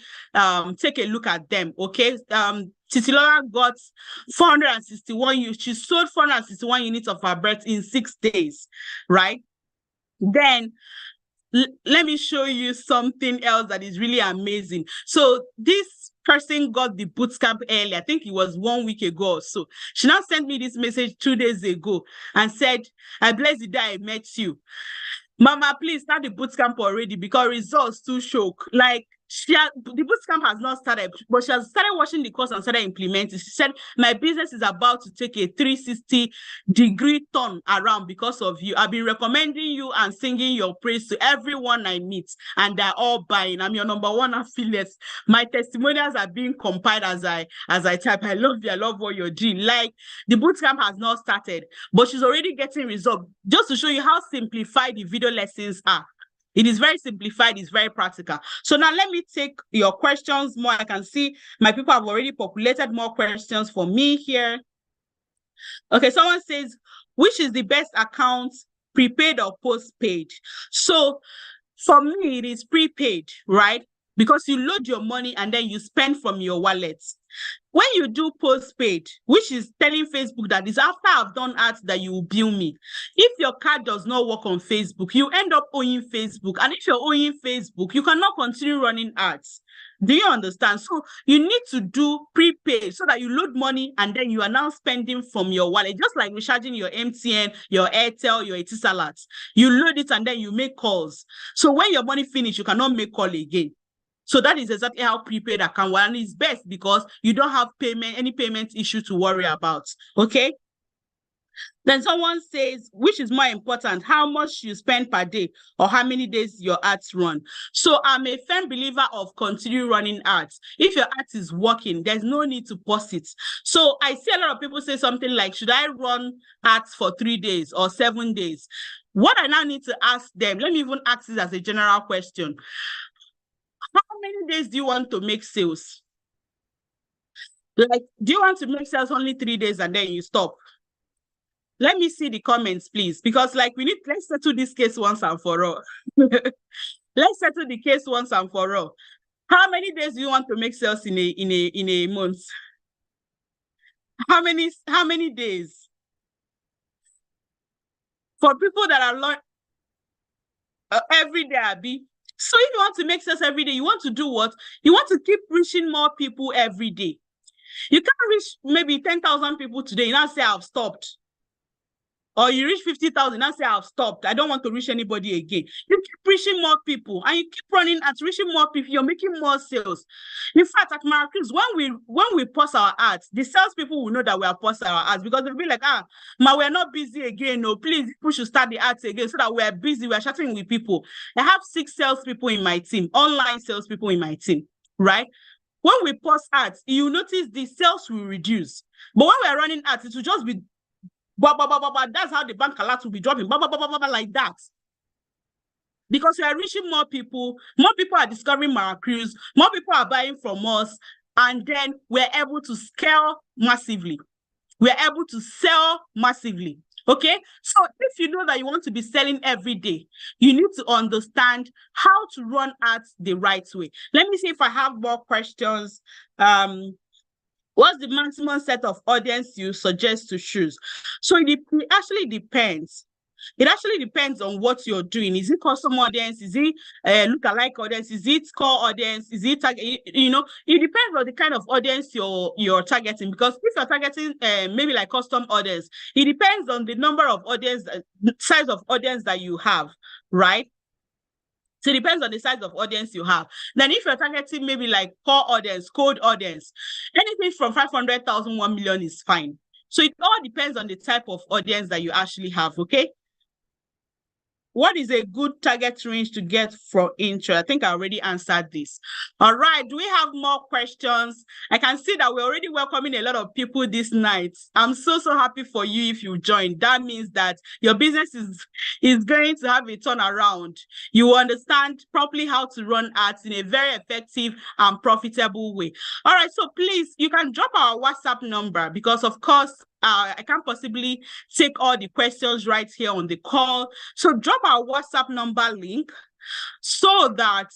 take a look at them. Okay. Titilola got 461 units. She sold 461 units of her breath in 6 days. Right. Then let me show you something else that is really amazing. So this person got the bootcamp early. I think it was 1 week ago or so. She now sent me this message 2 days ago and said, I bless the day I met you. Mama, please start the bootcamp already because results too shock. Like, the bootcamp has not started, but she has started watching the course and started implementing. She said, my business is about to take a 360-degree turn around because of you. I've been recommending you and singing your praise to everyone I meet, and they're all buying. I'm your #1 affiliate. My testimonials are being compiled as I type. I love you. I love what you're doing. Like, the bootcamp has not started, but she's already getting results. Just to show you how simplified the video lessons are. It is very simplified, it's very practical. So now let me take your questions more. I can see my people have already populated more questions for me here. Okay, someone says, which is the best account, prepaid or postpaid? So for me, it is prepaid, right? Because you load your money and then you spend from your wallet. When you do postpaid, which is telling Facebook that is after I've done ads that you will bill me. If your card does not work on Facebook, you end up owing Facebook. And if you're owing Facebook, you cannot continue running ads. Do you understand? So you need to do prepaid so that you load money and then you are now spending from your wallet, just like recharging your MTN, your Airtel, your Etisalat. You load it and then you make calls. So when your money finishes, you cannot make call again. So that is exactly how prepaid account works, and it's best because you don't have any payment issue to worry about. Okay. Then someone says, which is more important, how much you spend per day or how many days your ads run? So I'm a firm believer of continue running ads. If your ad is working, there's no need to pause it. So I see a lot of people say something like, should I run ads for 3 days or 7 days? What I now need to ask them, let me even ask this as a general question. How many days do you want to make sales? Like, do you want to make sales only 3 days and then you stop? Let me see the comments, please, because like let's settle this case once and for all. Let's settle the case once and for all. How many days do you want to make sales in a month? How many days? For people that are every day, Abby. So if you want to make sales every day, you want to do what? You want to keep reaching more people every day. You can't reach maybe 10,000 people today. You now say, I've stopped. Or you reach 50,000, now say, I've stopped. I don't want to reach anybody again. You keep reaching more people and you keep running at reaching more people. You're making more sales. In fact, at Maracruz, when we post our ads, the salespeople will know that we are posting our ads because they'll be like, we're not busy again. No, please, people should start the ads again so that we're busy. We're chatting with people. I have 6 salespeople in my team, online salespeople in my team, right? When we post ads, you notice the sales will reduce. But when we're running ads, it will just be That's how the bank alert will be dropping, like that. Because we are reaching more people are discovering our cruise, more people are buying from us, and then we're able to scale massively. We're able to sell massively. Okay, so if you know that you want to be selling every day, you need to understand how to run ads the right way. Let me see if I have more questions. What's the maximum set of audience you suggest to choose? So it actually depends. It actually depends on what you're doing. Is it custom audience? Is it lookalike audience? Is it core audience? Is it you know? It depends on the kind of audience you're targeting. Because if you're targeting maybe like custom audience, it depends on the number of audience, size of audience that you have, right? So it depends on the size of audience you have. Then if you're targeting maybe like core audience, cold audience, anything from 500,000, 1 million is fine. So it all depends on the type of audience that you actually have, okay? What is a good target range to get for intro? I think I already answered this. All right, do we have more questions? I can see that we're already welcoming a lot of people this night. I'm so happy for you if you joined. That means that your business is going to have a turnaround. You understand properly how to run ads in a very effective and profitable way. All right, so please, you can drop our WhatsApp number because, of course, I can't possibly take all the questions right here on the call. So drop our WhatsApp number link so that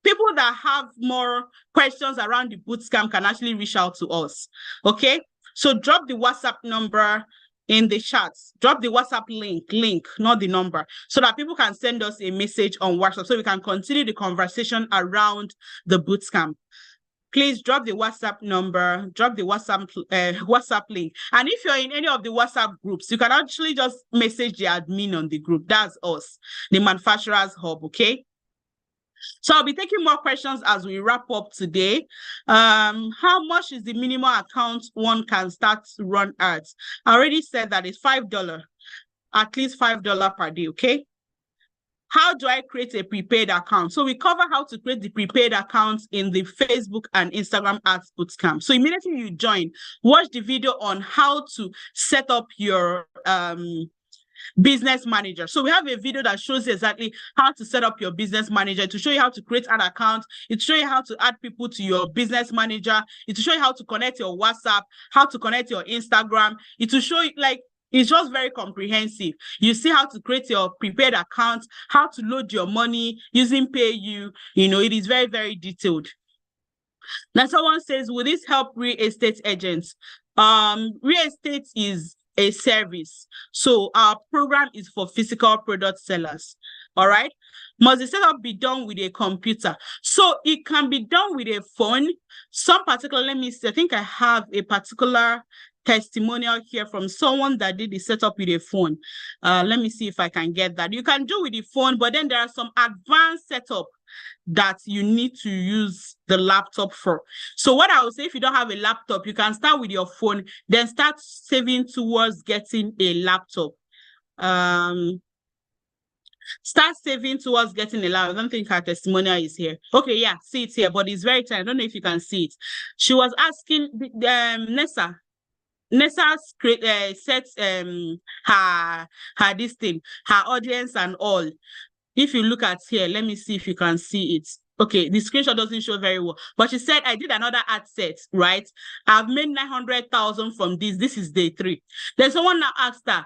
people that have more questions around the bootcamp can actually reach out to us. Okay? So drop the WhatsApp number in the chat. Drop the WhatsApp link, not the number, so that people can send us a message on WhatsApp so we can continue the conversation around the bootcamp. Please drop the WhatsApp number, drop the WhatsApp link. And if you're in any of the WhatsApp groups, you can actually just message the admin on the group. That's us, the Manufacturers Hub, okay? So I'll be taking more questions as we wrap up today. How much is the minimum account one can start to run ads? I already said that it's $5, at least $5 per day, okay? How do I create a prepaid account? So we cover how to create the prepaid account in the Facebook and Instagram Ads Bootcamp. So immediately you join, watch the video on how to set up your business manager. So we have a video that shows you exactly how to set up your business manager, to show you how to create an account, it show you how to add people to your business manager, it will show you how to connect your WhatsApp, how to connect your Instagram, it will show you, like, it's just very comprehensive. You see how to create your prepaid account, how to load your money using PayU. You know, it is very, very detailed. Now someone says, will this help real estate agents? Real estate is a service. So our program is for physical product sellers. All right. Must the setup be done with a computer? So it can be done with a phone. Some particular, let me see, I think I have a particular testimonial here from someone that did the setup with a phone. Let me see if I can get that. You can do with the phone, but then there are some advanced setup that you need to use the laptop for. So what I would say, if you don't have a laptop, you can start with your phone, then start saving towards getting a laptop. Start saving towards getting a laptop. I don't think her testimonial is here. Okay, yeah, see it here, but it's very tiny. I don't know if you can see it. She was asking Nessa sets her this thing, her audience and all. If you look at here, let me see if you can see it. Okay, the screenshot doesn't show very well, but she said, I did another ad set, right? I've made 900,000 from this. This is day 3. Then someone now asked her,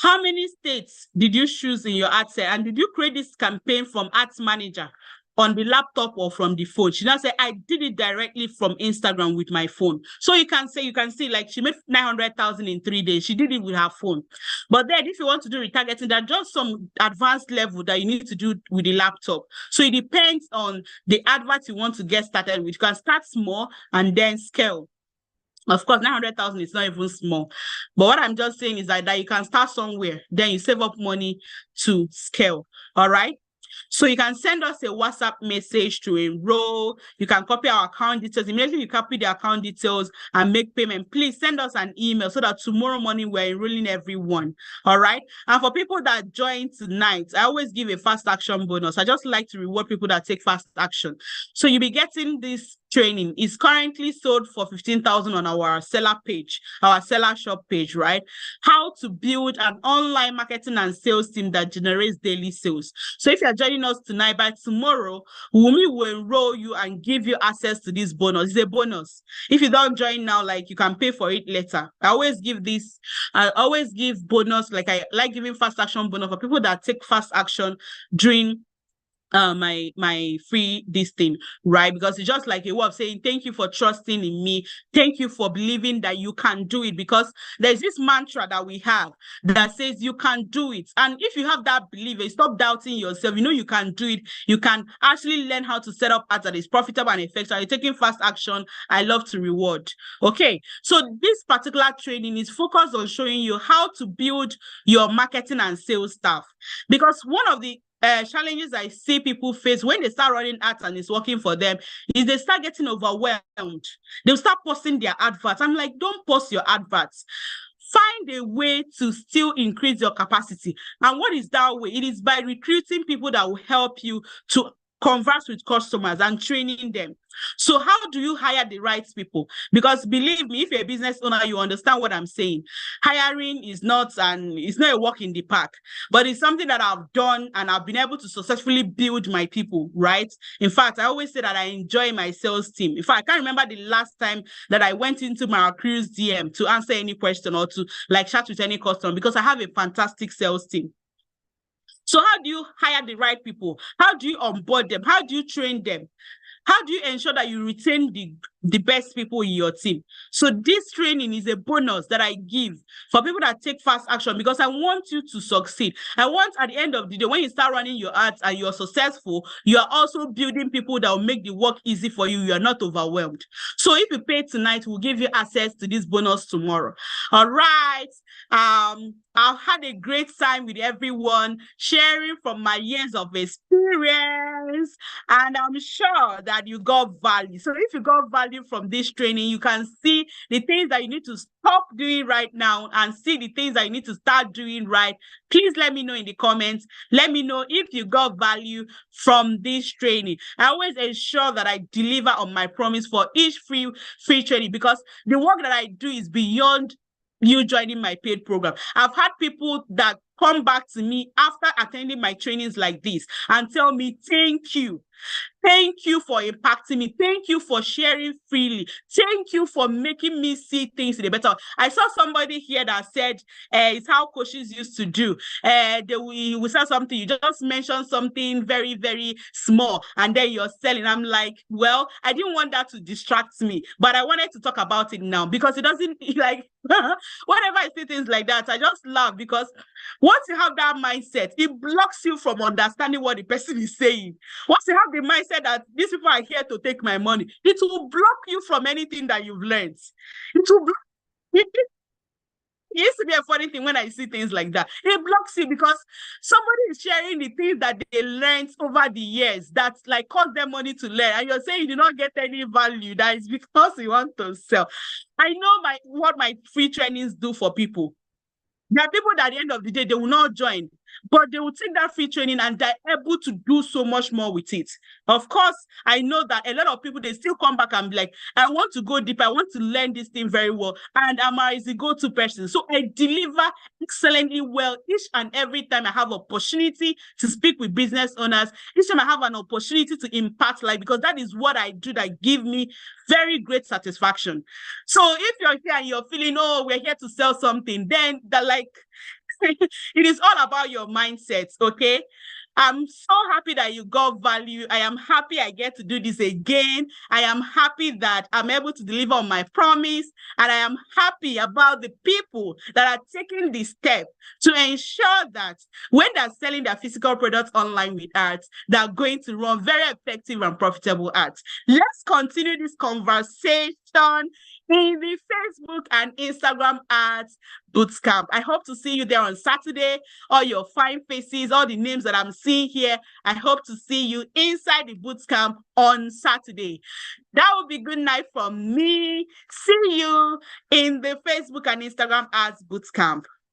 how many states did you choose in your ad set? And did you create this campaign from Ads Manager on the laptop or from the phone? She now said, I did it directly from Instagram with my phone. So you can see like she made 900,000 in 3 days. She did it with her phone. But then if you want to do retargeting, there are just some advanced level that you need to do with the laptop. So it depends on the advert you want to get started with. You can start small and then scale. Of course, 900,000 is not even small. But what I'm just saying is that you can start somewhere, then you save up money to scale. All right. So you can send us a WhatsApp message to enroll. You can copy our account details. Immediately you copy the account details and make payment. Please send us an email so that tomorrow morning we're enrolling everyone. All right. And for people that join tonight, I always give a fast action bonus. I just like to reward people that take fast action. So you'll be getting this training is currently sold for 15,000 on our seller page, our seller shop page, right? How to build an online marketing and sales team that generates daily sales. So if you're joining us tonight, by tomorrow, Wumi will enroll you and give you access to this bonus. It's a bonus. If you don't join now, like, you can pay for it later. I always give bonus, like I like giving fast action bonus for people that take fast action during my free this thing, right? Because it's just like a way of saying thank you for trusting in me, thank you for believing that you can do it, because there's this mantra that we have that says you can do it. And if you have that belief, you stop doubting yourself, you know you can do it, you can actually learn how to set up ads that is profitable and effective. You're taking fast action. I love to reward. Okay, so this particular training is focused on showing you how to build your marketing and sales staff, because one of the challenges I see people face when they start running ads and it's working for them is they start getting overwhelmed. They'll start posting their adverts. I'm like, don't post your adverts. Find a way to still increase your capacity. And what is that way? It is by recruiting people that will help you to converse with customers and training them. So how do you hire the right people? Because believe me, if you're a business owner, you understand what I'm saying. Hiring is not a walk in the park, but it's something that I've done and I've been able to successfully build my people, right? In fact, I always say that I enjoy my sales team. In fact, I can't remember the last time that I went into my cruise DM to answer any question or to like chat with any customer, because I have a fantastic sales team. So how do you hire the right people? How do you onboard them? How do you train them? How do you ensure that you retain the best people in your team? So this training is a bonus that I give for people that take fast action, because I want you to succeed. I want at the end of the day, when you start running your ads and you're successful, you are also building people that will make the work easy for you. You are not overwhelmed. So if you pay tonight, we'll give you access to this bonus tomorrow. All right. I've had a great time with everyone, sharing from my years of experience, and I'm sure that you got value. So if you got value from this training, you can see the things that you need to stop doing right now and see the things that you need to start doing right. Please let me know in the comments. Let me know if you got value from this training. I always ensure that I deliver on my promise for each free training, because the work that I do is beyond you joining my paid program. I've had people that come back to me after attending my trainings like this and tell me, thank you. Thank you for impacting me. Thank you for sharing freely. Thank you for making me see things in a better way. I saw somebody here that said, it's how coaches used to do. We said something, you just mentioned something very, very small, and then you're selling. I'm like, well, I didn't want that to distract me, but I wanted to talk about it now, because it doesn't, like, whenever I see things like that, I just laugh, because once you have that mindset, it blocks you from understanding what the person is saying. Once you have the mindset that these people are here to take my money, it will block you from anything that you've learned. It will block. It used to be a funny thing when I see things like that. It blocks you because somebody is sharing the things that they learned over the years that like cost them money to learn, and you're saying you do not get any value. That is because you want to sell. I know what my free trainings do for people. There are people that at the end of the day, they will not join, but they will take that free training and they're able to do so much more with it. Of course, I know that a lot of people, they still come back and be like, I want to go deep. I want to learn this thing very well. And I'm a go-to person. So I deliver excellently well each and every time I have opportunity to speak with business owners. Each time I have an opportunity to impact life, because that is what I do that give me very great satisfaction. So if you're here and you're feeling, oh, we're here to sell something, then that like, it is all about your mindset, okay? I'm so happy that you got value. I am happy I get to do this again. I am happy that I'm able to deliver on my promise. And I am happy about the people that are taking this step to ensure that when they're selling their physical products online with ads, they're going to run very effective and profitable ads. Let's continue this conversation in the Facebook and Instagram ads bootcamp. I hope to see you there on Saturday. All your fine faces, all the names that I'm seeing here, I hope to see you inside the bootcamp on Saturday. That will be good night from me. See you in the Facebook and Instagram ads bootcamp.